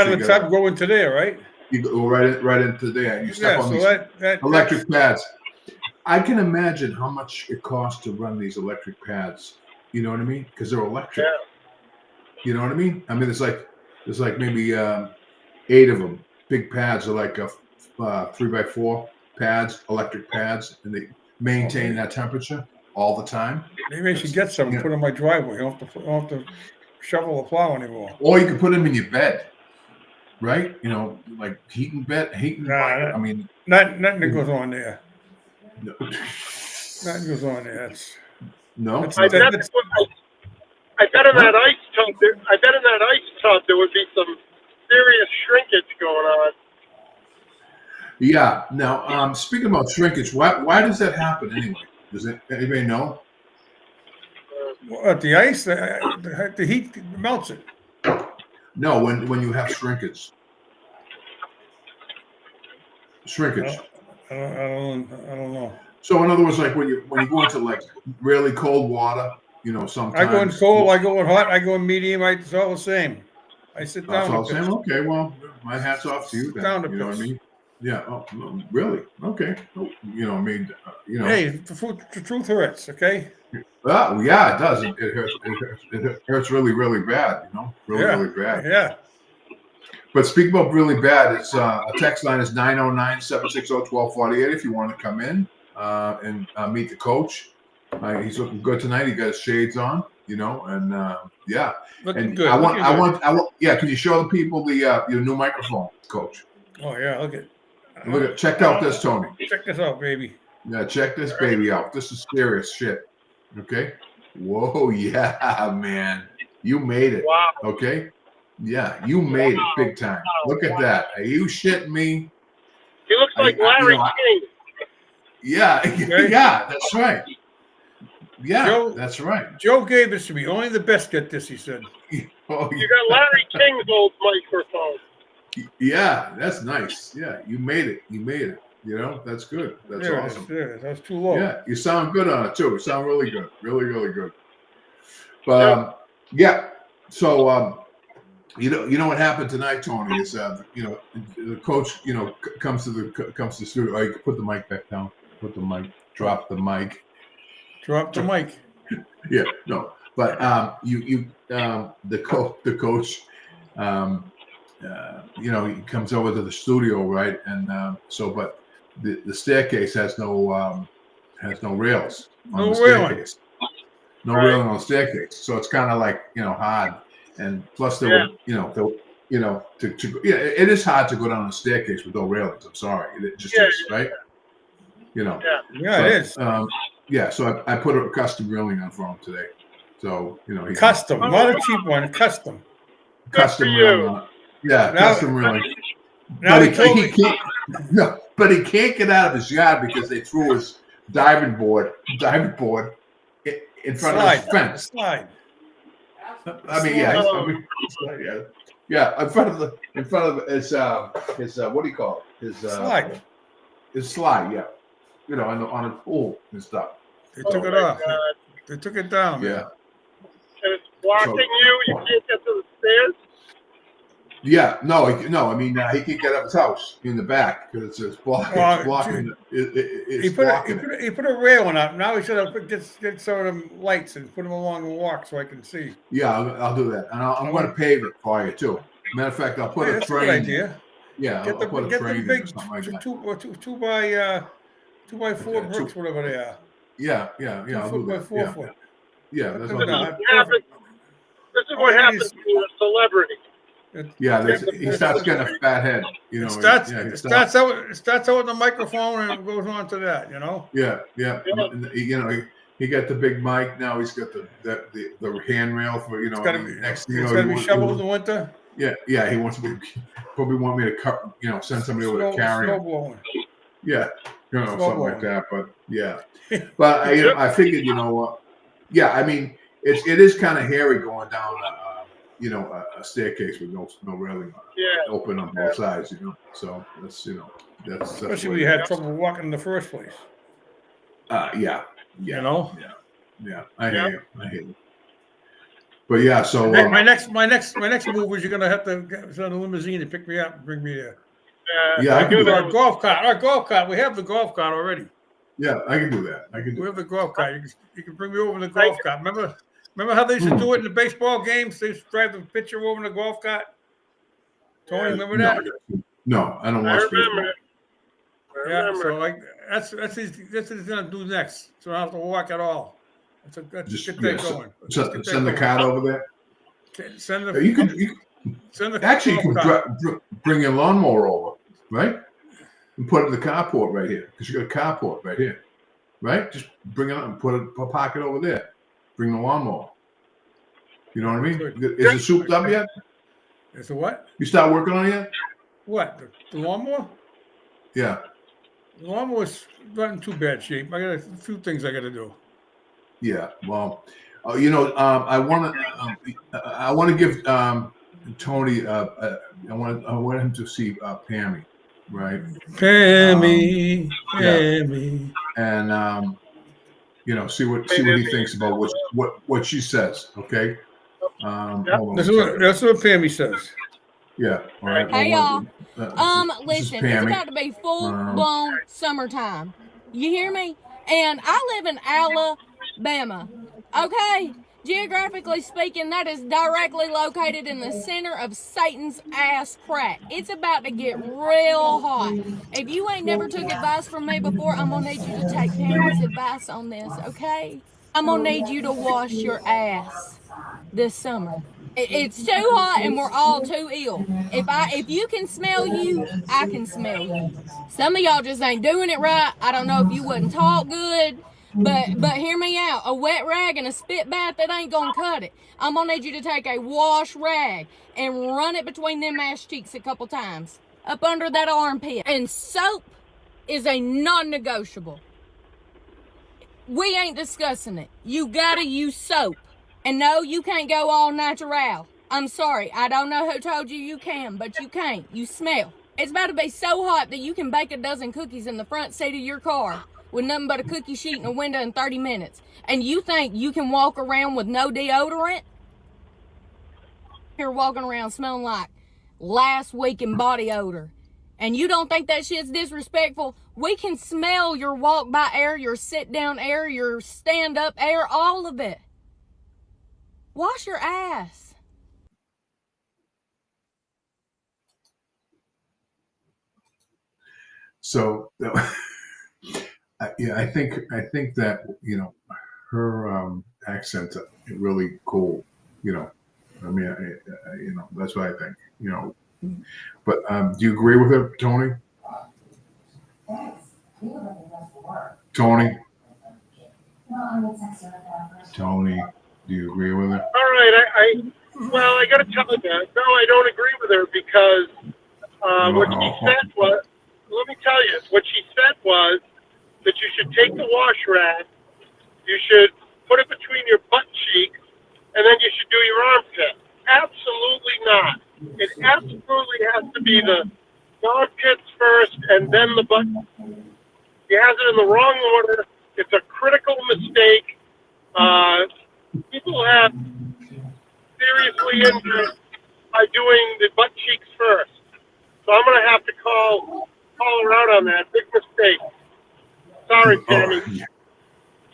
of the tub, go into there, right? You go right into there, and you step on these electric pads. I can imagine how much it costs to run these electric pads. You know what I mean? Because they're electric. Yeah. You know what I mean? I mean, there's like maybe 8 of them. Big pads are like 3x4 pads, electric pads, and they maintain that temperature all the time. Maybe I should get some and put in my driveway. I don't have to shovel the plow anymore. Or you can put them in your bed, right? Like heating bed, I mean, nothing that goes on there. No. Nothing goes on there. I bet in that ice tub there would be some serious shrinkage going on. Yeah. Now, speaking about shrinkage, why does that happen anyway? Does anybody know? The ice, the heat melts it. No, when you have shrinkage. Shrinkage. I don't know. So in other words, like when you go into like really cold water, sometimes I go in cold, I go in hot, I go in medium. It's all the same. I sit down. That's all the same. Okay, well, my hat's off to you. Then, you know what I mean? Yeah. Oh, really? Okay. Hey, the truth hurts. Okay. Well, yeah, it does. It hurts. It hurts really, really bad. Really bad. Yeah. But speaking about really bad, it's a text line is 909-760-1248 if you want to come in and meet the coach. He's looking good tonight. He got his shades on, and yeah. Looking good. I want. Yeah. Can you show the people your new microphone, Coach? Oh yeah. Check out this, Tony. Check this out, baby. Yeah, check this baby out. This is serious shit. Okay. Whoa, yeah, man. You made it. Wow. Okay. Yeah, you made it big time. Look at that. Are you shitting me? He looks like Larry King. Yeah, yeah, that's right. Yeah, that's right. Joe gave this to me. Only the best get this, he said. Oh, You got Larry King's old microphone. Yeah, that's nice. Yeah, you made it. That's good. That's awesome. That's too low. Yeah, you sound good on it too. You sound really good. Really, really good. But yeah. So you know what happened tonight, Tony, is the coach, comes to the studio. Oh, you can put the mic back down. Put the mic, drop the mic. Drop the mic. Yeah, no. But the coach he comes over to the studio, right? And but the staircase has no rails on the staircase. No railing on the staircase. So it's kind of like, hard. And plus it is hard to go down the staircase with no railings. I'm sorry. It just is, right? Yeah, it is. So I put a custom railing on for him today. So, custom, not a cheap one, custom. Custom railing. Yeah, custom railing. Now but he can't get out of his yard because they threw his diving board in front of his fence. Slide. I mean, yeah, yeah. In front of his what do you call it? Slide. His slide, yeah. You know, on his pool and stuff. They took it off. They took it down, man. Yeah. And it's blocking you. You can't get to the stairs. Yeah, no. I mean, he can't get up his house in the back because it's blocking. It's blocking. He put a railing up. Now he should have get some of them lights and put them along the walk so I can see. Yeah, I'll do that, and I'm going to pave it for you too. Matter of fact, I'll put a train. Good idea. Yeah, I'll put a train big two by four bricks, whatever they are. Yeah. I'll do that. 4 foot. Yeah, that's what This is what happens to a celebrity. Yeah, he starts getting a fat head. You know, it starts out with the microphone and it goes on to that. You know. Yeah. And, you know, he got the big mic. Now he's got the handrail for It's gotta be, next. it's gotta be shoveled in the winter. Yeah. He wants me. Probably want me to cut. You know, send somebody over to carry him. Yeah, you know, something like that. But yeah, but I figured, you know what? Yeah, I mean, it is kind of hairy going down. You know, a staircase with no railing on it, open on both sides, you know. So that's, you know, that's especially when you had trouble walking in the first place. Yeah. You know. Yeah. I hear you. But yeah, so my next move is you're gonna have to send a limousine to pick me up and bring me there. Yeah, I can do that. Our golf cart. We have the golf cart already. Yeah, I can do that. We have the golf cart. You can bring me over the golf cart. Remember how they used to do it in the baseball games? They used to drive the pitcher over in the golf cart. Tony, remember that? No, I don't watch baseball. Yeah, so that's what he's gonna do next. So I don't have to walk at all. Let's get that going. Send the cart over there. Send the. You can bring your lawnmower over, right? And put it in the carport right here, because you got a carport right here, right? Just bring it up and park it over there. Bring the lawnmower. You know what I mean? Is it souped up yet? Is it what? You start working on it yet? What? The lawnmower? Yeah. The lawnmower's not in too bad shape. I got a few things I got to do. Yeah. Well, you know, I want to give Tony. I want him to see Pammy, right? Pammy. And you know, see what he thinks about what she says. Okay. Hold on. That's what Pammy says. Yeah. All right. Hey y'all. Listen, Listen, it's about to be full blown summertime. You hear me? And I live in Alabama. Okay? Geographically speaking, that is directly located in the center of Satan's ass crack. It's about to get real hot. If you ain't never took advice from me before, I'm gonna need you to take Pammy's advice on this, okay? I'm gonna need you to wash your ass this summer. It's too hot and we're all too ill. If you can smell you, I can smell you. Some of y'all just ain't doing it right. I don't know if you wouldn't talk good. But hear me out. A wet rag and a spit bath, that ain't gonna cut it. I'm gonna need you to take a wash rag and run it between them ass cheeks a couple times. Up under that armpit. And soap is a non-negotiable. We ain't discussing it. You gotta use soap. And no, you can't go all natural. I'm sorry. I don't know who told you can, but you can't. You smell. It's about to be so hot that you can bake a dozen cookies in the front seat of your car with nothing but a cookie sheet and a window in 30 minutes. And you think you can walk around with no deodorant? You're walking around smelling like last week in body odor. And you don't think that shit's disrespectful? We can smell your walk by air, your sit down air, your stand up air, all of it. Wash your ass. So, yeah, I think that, you know, her accent's really cool. You know, I mean, you know, that's what I think. You know, but do you agree with her, Tony? Tony, do you agree with her? All right, well, I got to tell you that. No, I don't agree with her because what she said was, let me tell you, what she said was that you should take the wash rag, you should put it between your butt cheeks, and then you should do your armpit. Absolutely not. It absolutely has to be the armpits first and then the butt. He has it in the wrong order. It's a critical mistake. People have seriously injured by doing the butt cheeks first. So I'm going to have to call her out on that. Big mistake. Sorry, Tammy. Oh, yeah.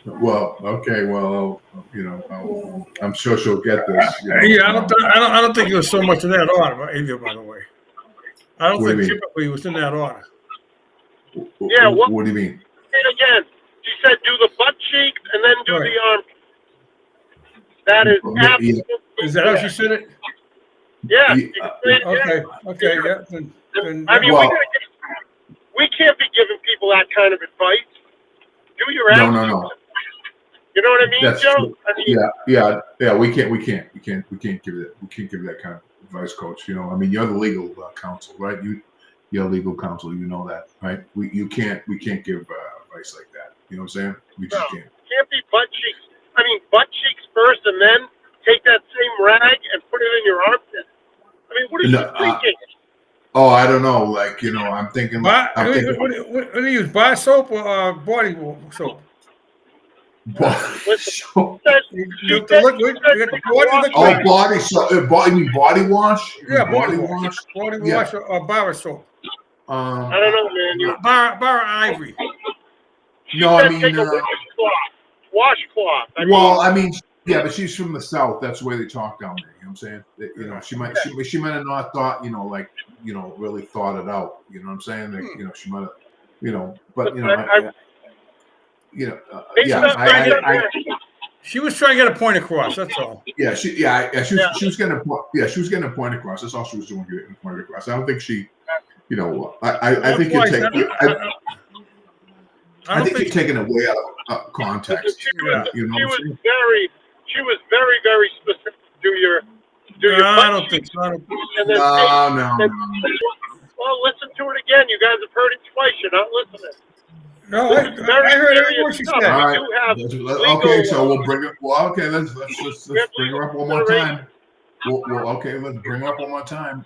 Well, okay. Well, I'm sure she'll get this. Yeah, I don't think it was so much in that order either. By the way, I don't What do think you mean? typically it was in that order. Yeah, What do you mean? And again, she said do the butt cheeks and then do Right. the arm. That is Yeah. absolutely. Is that how she said it? Yeah. Yeah. You can say it again. Okay, yeah. Then, I mean, Well- we can't be giving people that kind of advice. Do your No, absolute. no. You know what I mean, That's Joe? true. I mean, Yeah. We can't give that kind of advice, Coach. You know, I mean, you're the legal counsel, right? You're legal counsel. You know that, right? We can't give advice like that. You know what I'm saying? We just can't. can't be butt cheeks. I mean, butt cheeks first, and then take that same rag and put it in your armpit. I mean, what are you thinking? Oh, I don't know. Like, I'm thinking. what do you use? Bar soap or body soap? So, You got the liquid. You got the body liquid. body soap. You mean body wash? Yeah, body wash. Body Yeah. wash or bar soap. I don't know, man. You Bar ivory. No, I said mean, take a washcloth. Washcloth. I mean, yeah, but she's from the South. That's the way they talk down there. You know what I'm saying? She might have not thought, really thought it out. You know what I'm saying? Like, she might have, but She was trying to get a point across. That's all. she was getting a point. Yeah, she was getting a point across. That's all she was doing, getting a point across. I don't think she, I think you're taking. I think you're taking it way out of context. She was very, very specific. Do your I don't think so. and then No. well, listen to it again. You guys have heard it twice. You're not listening. No, I heard every word she said. All right. We do have Okay, legal, so we'll bring it. Well, okay, let's bring her up one more time. Well, okay, let's bring her up one more time.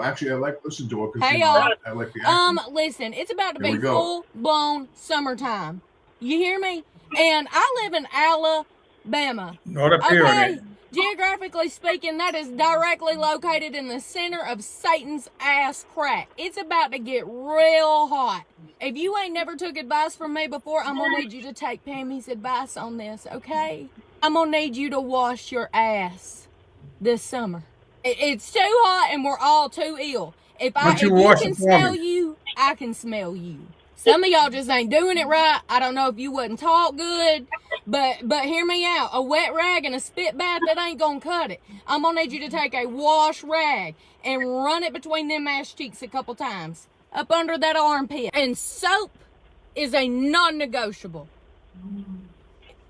Actually, I like listening to her because Hey, y'all. I like the accent. Listen, it's about to Here be we go. full-blown summertime. You hear me? And I live in Alabama. Not up here. Okay? Geographically speaking, that is directly located in the center of Satan's ass crack. It's about to get real hot. If you ain't never took advice from me before, I'm going to need you to take Pammy's advice on this, okay? I'm going to need you to wash your ass this summer. It's too hot and we're all too ill. If you can smell you, I can smell you. Some of y'all just ain't doing it right. I don't know if you wouldn't talk good, but hear me out. A wet rag and a spit bath, that ain't gonna cut it. I'm gonna need you to take a wash rag and run it between them ass cheeks a couple times. Up under that armpit. And soap is a non-negotiable.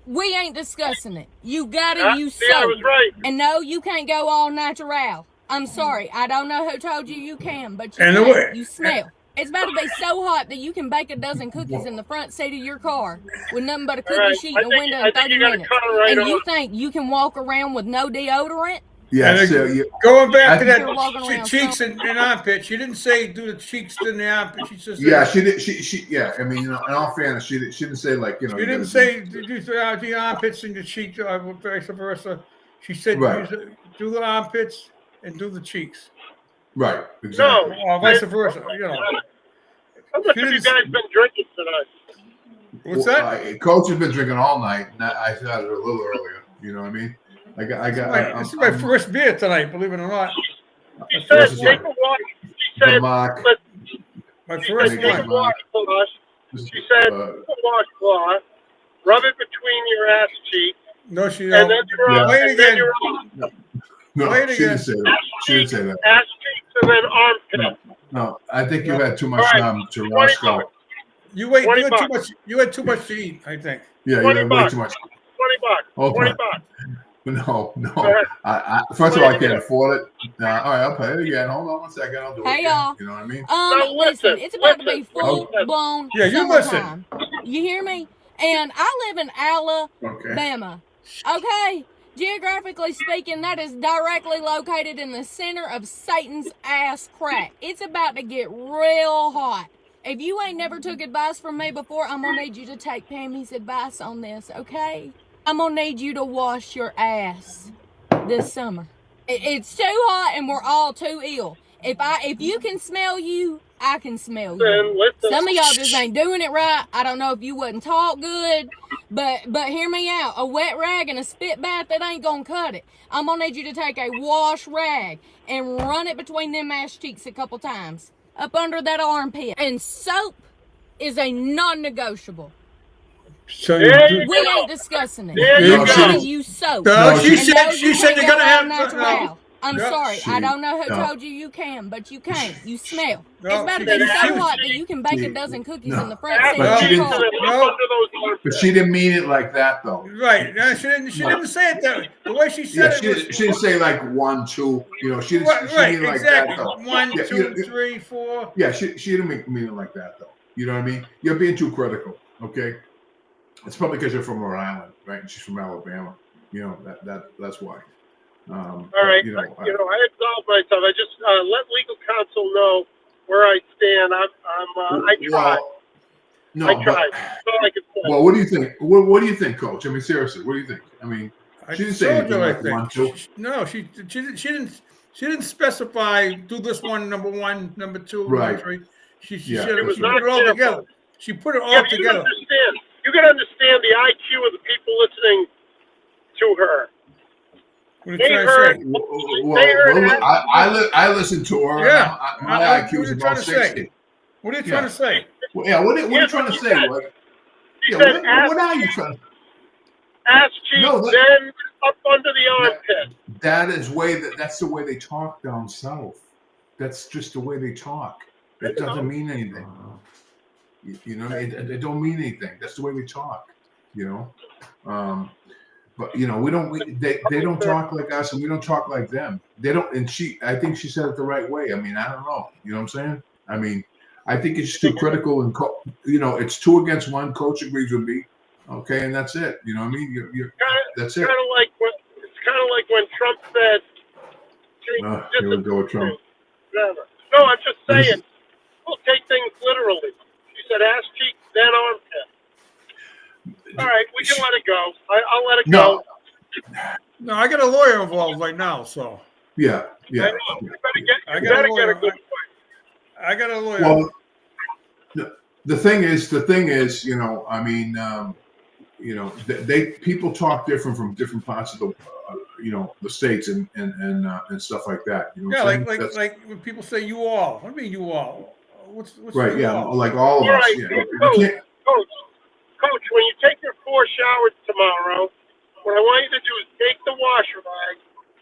We ain't discussing it. You gotta use soap. I was right. And no, you can't go all natural. I'm sorry. I don't know who told you can, but you smell. It's about to be so hot that you can bake a dozen cookies in the front seat of your car with nothing but a cookie sheet and a window in 30 minutes. And you think you can walk around with no deodorant? Yeah, going back to that cheeks and armpit, she didn't say do the cheeks in the armpit. She just said, she did. She I mean, in all fairness, she didn't say like She didn't say do the armpits and the cheeks, vice versa. She said do the armpits and do the cheeks. Right. Exactly. No, or vice versa. How much have you guys been drinking tonight? What's that? Coach has been drinking all night. I started a little earlier. You know what I mean? This is my first beer tonight, believe it or not. She said, take a walk. She said, my first take a washcloth. She said, take a washcloth, rub it between your ass cheeks. No, she and then you're on. Play it again. No, she didn't say that. She didn't say that. Ass cheeks and then armpit. No, I think you had too much Tabasco. You had too much to eat, I think. Yeah, you had way too much. $20. Oh, $20. No. First of all, I can't afford it. All right, I'll play it again. Hold on one second. I'll do it again. Y'all. You know what I mean? Listen, it's about to be full-blown summertime. You hear me? And I live in Alabama. Okay? Geographically speaking, that is directly located in the center of Satan's ass crack. It's about to get real hot. If you ain't never took advice from me before, I'm gonna need you to take Pammy's advice on this, okay? I'm gonna need you to wash your ass this summer. It's too hot and we're all too ill. If you can smell you, I can smell you. Some of y'all just ain't doing it right. I don't know if you wasn't taught good, but hear me out. A wet rag and a spit bath, that ain't gonna cut it. I'm gonna need you to take a wash rag and run it between them ass cheeks a couple times, up under that armpit. And soap is a non-negotiable. So We ain't discussing it. No, I'm gonna use soap. No, she And said no, she you said can't you're gonna go have natural. I'm No, sorry. I don't know who no. told you can, but you can't. You smell. No, It's about to she- be she so was- hot that you can bake a she- dozen cookies no. in the front seat. But she of didn't- your car. No. But she didn't mean it like that, though. Right. No, she didn't say it that way. The way she said Yeah, it was she didn't say like 1, 2. You know, she didn't. right, She right, didn't like exactly. that, though. 1, Yeah, 2, 3, 4. Yeah, she didn't mean it like that, though. You know what I mean? You're being too critical. Okay. It's probably because you're from Rhode Island, right? And she's from Alabama. You know that's why. All right. You know, I absolved myself. I just let legal counsel know where I stand. I tried. Well, no, I tried. but, That's all I can say. well, what do you think? What do you think, Coach? I mean, seriously, what do you think? I mean, I she didn't say told you, anything I like think. 1, 2. No, she didn't specify do this one, number 1, number 2, Right. number 3. She Yeah. said It was she not put it all clear, together. folks. She put it all Yeah, but together. you can understand the IQ of the people listening to her. What are you They trying heard. to say? Well, I listened to her. Yeah. And my What IQ are is you about trying to say? 60. What are you trying to say? Well, yeah, what are you Here's trying what to she say? said. What, She yeah, said, what are you trying to? ass cheek, No, then up under the armpit. That's the way they talk down south. That's just the way they talk. It doesn't mean anything. You know, it don't mean anything. That's the way we talk. You know, but you know, they don't talk like us, and we don't talk like them. They don't. And I think she said it the right way. I mean, I don't know. You know what I'm saying? I mean, I think it's too critical, and you know, it's 2 against 1. Coach agrees with me. Okay, and that's it. You know what I mean? That's it. It's kind of like when Trump said. Here we go with Trump. No, I'm just saying. We'll take things literally. She said ass cheek, then armpit. All right, we can let it go. I'll let it go. No, I got a lawyer involved right now, so. Yeah. You better I get got a a lawyer. good point. I got a lawyer. Well, the thing is, you know, I mean, you know, people talk different from different parts of the, you know, the states and stuff like that. You know, Yeah, what I'm saying? like when people say you all. What do you mean you all? What's right? you Yeah, all? like all of All us. right, Yeah. Coach, when you take your 4 showers tomorrow, what I want you to do is take the washer rag,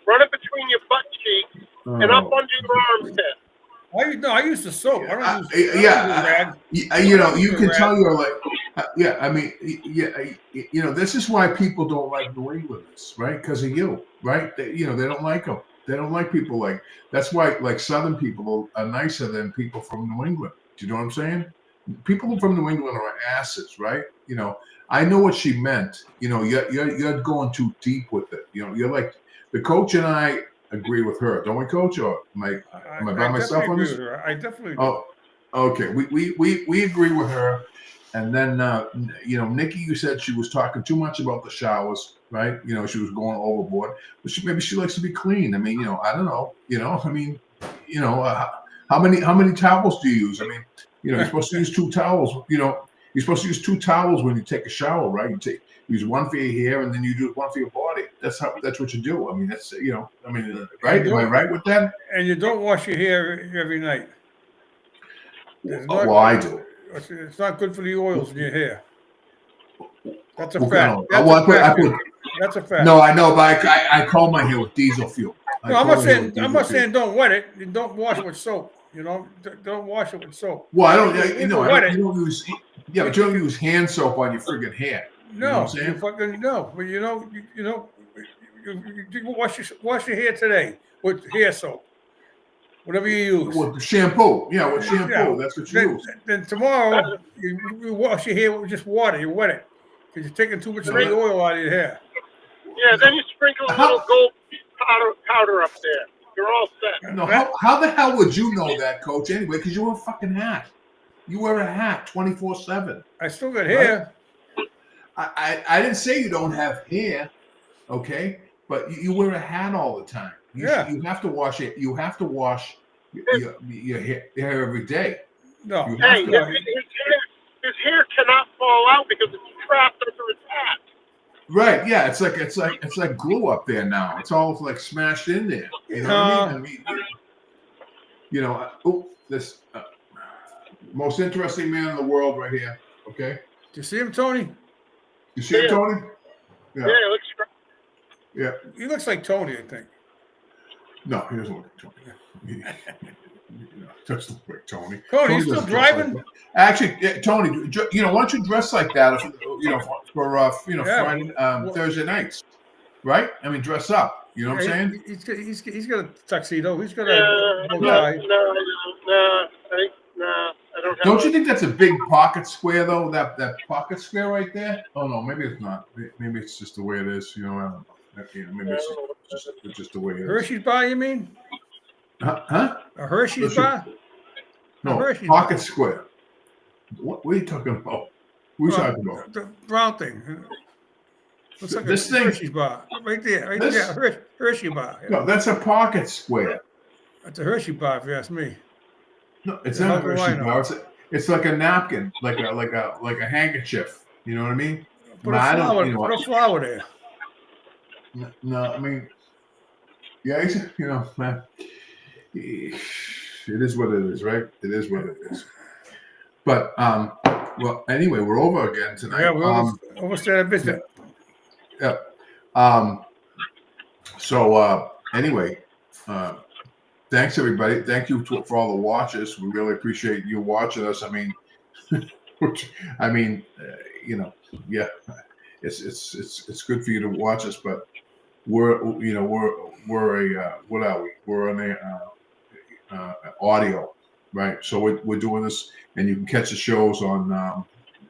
run it between your butt cheeks, and up under your armpit. I use the soap. I don't use Yeah, rag. you know, you can tell you're like, yeah. I mean, yeah, you know, this is why people don't like New Englanders, right? Because of you, right? You know, they don't like them. They don't like people like. That's why, like, Southern people are nicer than people from New England. Do you know what I'm saying? People from New England are asses, right? You know, I know what she meant. You know, you're going too deep with it. You know, you're like the coach and I agree with her, don't we, Coach? Or am I by myself on this? I definitely agree. Oh, okay. We agree with her. And then you know, Nikki, you said she was talking too much about the showers, right? You know, she was going overboard. But maybe she likes to be clean. I mean, you know, I don't know. You know, I mean, you know, how many towels do you use? I mean, you know, you're supposed to use 2 towels. You know, you're supposed to use 2 towels when you take a shower, right? You use one for your hair, and then you do one for your body. That's what you do. I mean, that's, you know, I mean, right? Am I right with that? And you don't wash your hair every night. Well, I do. It's not good for the oils in your hair. That's a What fact. kind of- That's a fact. No, I know, but I comb my hair with diesel fuel. No, I'm not saying don't wet it. And don't wash it with soap. You know, don't wash it with soap. Well, I don't. You know, Wet it. you don't use. Yeah, but you don't use hand soap on your friggin' hair. You know No, what I'm saying? you fucking no. But you wash your hair today with hair soap, whatever you use. With shampoo. Yeah, with shampoo. Yeah. That's what you use. Then tomorrow you wash your hair with just water. You wet it because you're taking too much of the oil out of your hair. Yeah, then you sprinkle a little gold powder up there. You're all set. No, how the hell would you know that, Coach? Anyway, because you wear a fucking hat. You wear a hat 24/7. I still got hair. I didn't say you don't have hair, okay? But you wear a hat all the time. You have to wash it. You have to wash your hair every day. No. Hey, his hair cannot fall out because it's trapped under his hat. Right? Yeah. It's like glue up there now. It's all like smashed in there. You know what I mean? You know. This most interesting man in the world right here. Okay. Do you see him, Tony? You see him, Tony? Yeah, it looks great. Yeah. He looks like Tony, I think. No, he doesn't look like Tony. He doesn't look like Tony. Tony, you still driving? Actually, Tony, why don't you dress like that? For Friday, Thursday nights, right? I mean, dress up. You know what I'm saying? He's got a tuxedo. He's got a bow tie. No, I don't have. Don't you think that's a big pocket square though? That pocket square right there? Oh no, maybe it's not. Maybe it's just the way it is. You know, I don't know. Maybe it's just the way it is. Hershey's bar, you mean? Huh? A Hershey's bar? No, Hershey's pocket bar. square. What are you talking about? What are you talking about? The brown thing. Looks like This a thing- Hershey's bar. Right there. Hershey bar. Yeah. No, that's a pocket square. That's a Hershey bar, if you ask me. No, it's Yeah, not a how do I Hershey know? bar. It's like a napkin, like a handkerchief. You know what I mean? Put No, a I don't- flower, you know put what? a flower there. No, I mean, yeah, man. It is what it is, right? It is what it is. But well, anyway, we're over again tonight. Yeah, we almost had a visit. Yeah. So anyway, thanks everybody. Thank you for all the watches. We really appreciate you watching us. I mean, yeah, it's good for you to watch us, but we're a what are we? We're on a audio, right? So we're doing this, and you can catch the shows on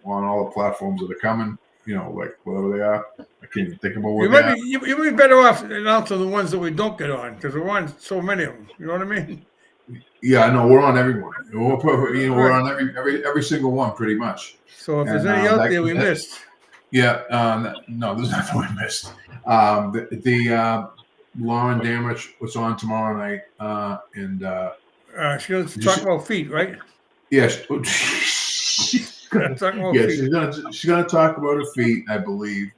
all the platforms that are coming. Like whatever they are. I can't even think about what they are. You might be better off announcing the ones that we don't get on, because we're on so many of them. You know what I mean? Yeah, I know we're on everyone. We're on every single one pretty much. So if there's any out there we missed. Yeah, no, there's nothing we missed. The Lauren Damage was on tomorrow night, and She's going to talk about feet, right? yes, She's going to talk about yeah, feet. she's gonna talk about her feet, I believe.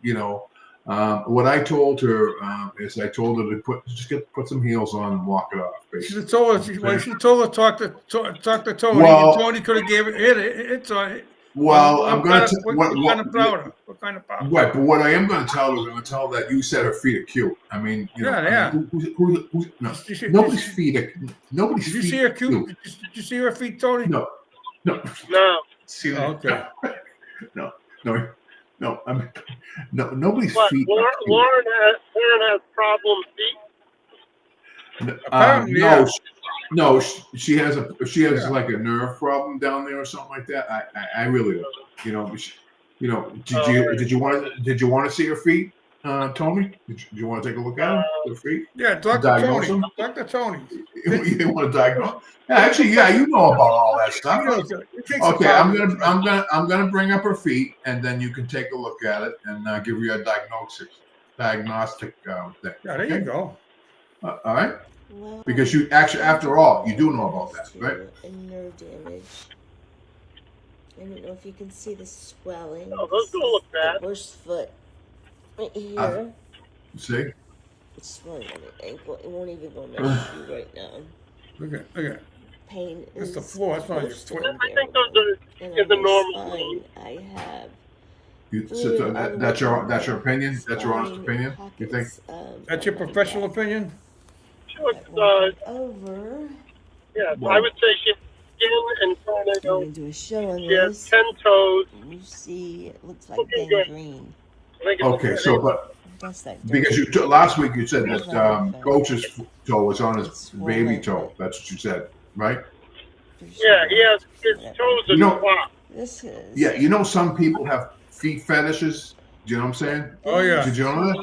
What I told her is I told her to put some heels on and walk it off. She Basically. should have told her. She should have told her talk to Tony. Well- and Tony could have gave it on it. Well, What I'm gonna kind of- what kind of powder? What kind of powder? Right, but what I am going to tell her, I'm going to tell her that you said her feet are cute. I mean, Yeah. No, Did nobody's feet are nobody's you feet see her are cute? Did you see her feet, Tony? No. No. See Oh, okay. No. I mean, no. Nobody's But feet. are cute. Lauren has problem feet. Apparently, no, yeah. no. She has like a nerve problem down there or something like that. I really don't. Did you want to see her feet, Tony? Did you want to take a look at her feet? Yeah, talk to Diagnose Tony. them? Talk to Tony. You want to diagnose? Yeah, actually, yeah, you know about all that stuff. It takes some Okay, I'm time. gonna bring up her feet, and then you can take a look at it and give you a diagnostic thing. Yeah, there you go. All right, Well, because you actually, after all, you do know about that, right? a nerve damage. I don't know if you can see the swelling. Oh, those don't look The bad. worst foot right here. See, It's swelling on the ankle. It won't even go on my shoe right now. Look at. Pain That's is the floor. That's not your most foot. I think those are And in on the my normal spine, range. I have so that's your opinion. That's your honest opinion. You think? That's your professional opinion? She looks, over. yeah, Well- I would say she has skin and I'm tornado. going to do a show on She has this. 10 toes. You see, it looks like Looking good. gangrene. I think it's Okay, so but That's that dirt. because last week you said that coach's toe was on his baby toe. That's what you said, right? Yeah, he has his toes You in know- flop. This is. Yeah, some people have feet fetishes. Do you know what I'm saying? Oh, yeah. Did you know that?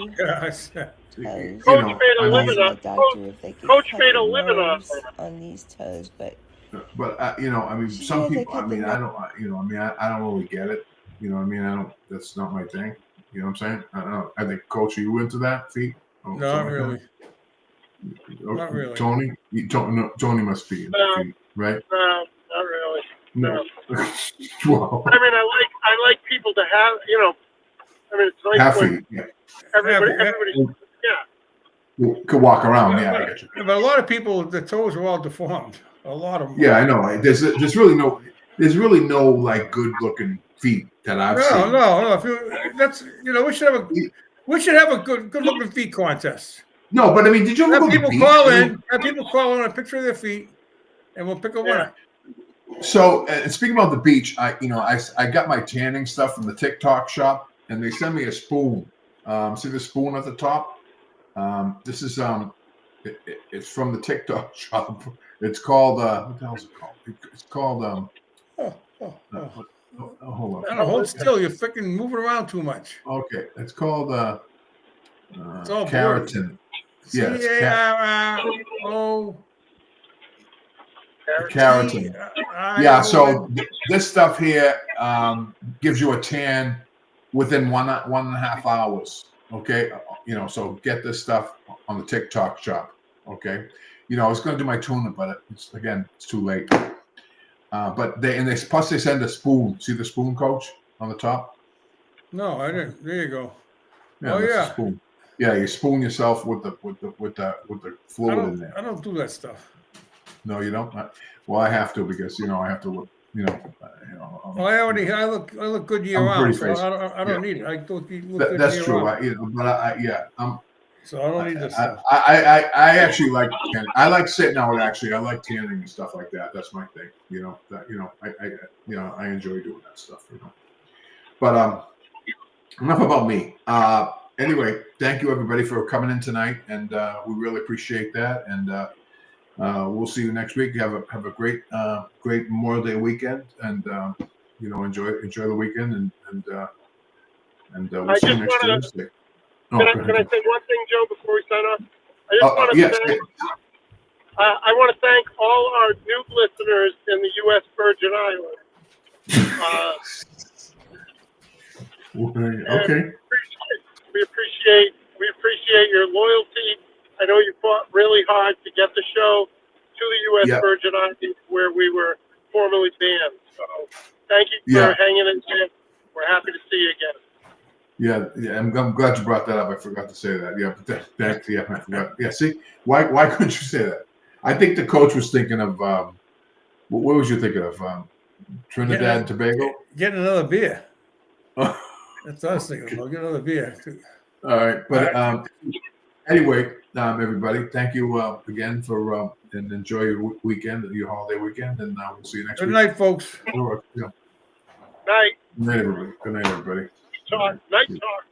Yeah, You Coach know, made a I living mean, on my doctor if they could Coach cut made the a living nerves on on these toes, but but you know, I mean, she some said they people. I cut the mean, nerves. I don't. You know, I mean, I don't really get it. You know, what I mean, I don't. That's not my thing. You know what I'm saying? I don't know. I think, Coach, are you into that feet? Or not something like really. that? Not really. Tony, no, Tony must be into No. feet, right? No, not really. No. Well, I mean, I like people to have, you know. I mean, it's nice half when feet. Yeah, everybody, Yeah, yeah. you could walk around. but, Yeah, I get you. but a lot of people, the toes are all deformed. A lot of them. Yeah, I know. There's really no like good looking feet that I've seen. No. If you, that's we should have a good looking feet contest. No, but I mean, did you ever Have go to the people beach? call I mean, in. Have people call in a picture of their feet, and we'll pick a winner. so, speaking about the beach, I got my tanning stuff from the TikTok shop, and they sent me a spoon. See the spoon at the top? This is it's from the TikTok shop. It's called what the hell is it called? It's called hold on. No, hold still. You're freaking moving around too much. Okay, it's called It's all keratin. Yeah, it's CARRO. keratin. Yeah, so this stuff here gives you a tan within 1.5 hours. Okay, so get this stuff on the TikTok shop. Okay, I was going to do my tuna, but it's too late. But they plus they send a spoon. See the spoon, Coach, on the top? No, I didn't. There you go. Yeah, that's a spoon. Yeah, you spoon yourself with the fluid in there. I don't do that stuff. No, you don't. Well, I have to because I have to look. Well, I look good year round, so I don't need it. I look good That's year true. round. So I don't need this stuff. I actually like tanning. I like sitting out. Actually, I like tanning and stuff like that. That's my thing. I enjoy doing that stuff. But enough about me. Anyway, thank you everybody for coming in tonight, and we really appreciate that. And we'll see you next week. Have a great Memorial Day weekend, and enjoy the weekend, and we'll see you next Thursday. Can I say one thing, Joe, before we sign off? I just want to yes. I want to thank all our new listeners in the U.S. Virgin Islands. Okay. We appreciate your loyalty. I know you fought really hard to get the show to the U.S. Virgin Islands, where we were formerly banned. So thank you for hanging in there. We're happy to see you again. Yeah, I'm glad you brought that up. I forgot to say that. Yeah, thanks. Yeah, I forgot. Yeah, see, why couldn't you say that? I think the coach was thinking of what was you thinking of? Trinidad and Tobago? Getting another beer. That's what I was thinking about. Get another beer. All right, but anyway, everybody, thank you again for and enjoy your weekend, your holiday weekend, and we'll see you next week. Good night, folks. Yeah. Night. Good night, everybody. Good night, everybody. Night talk.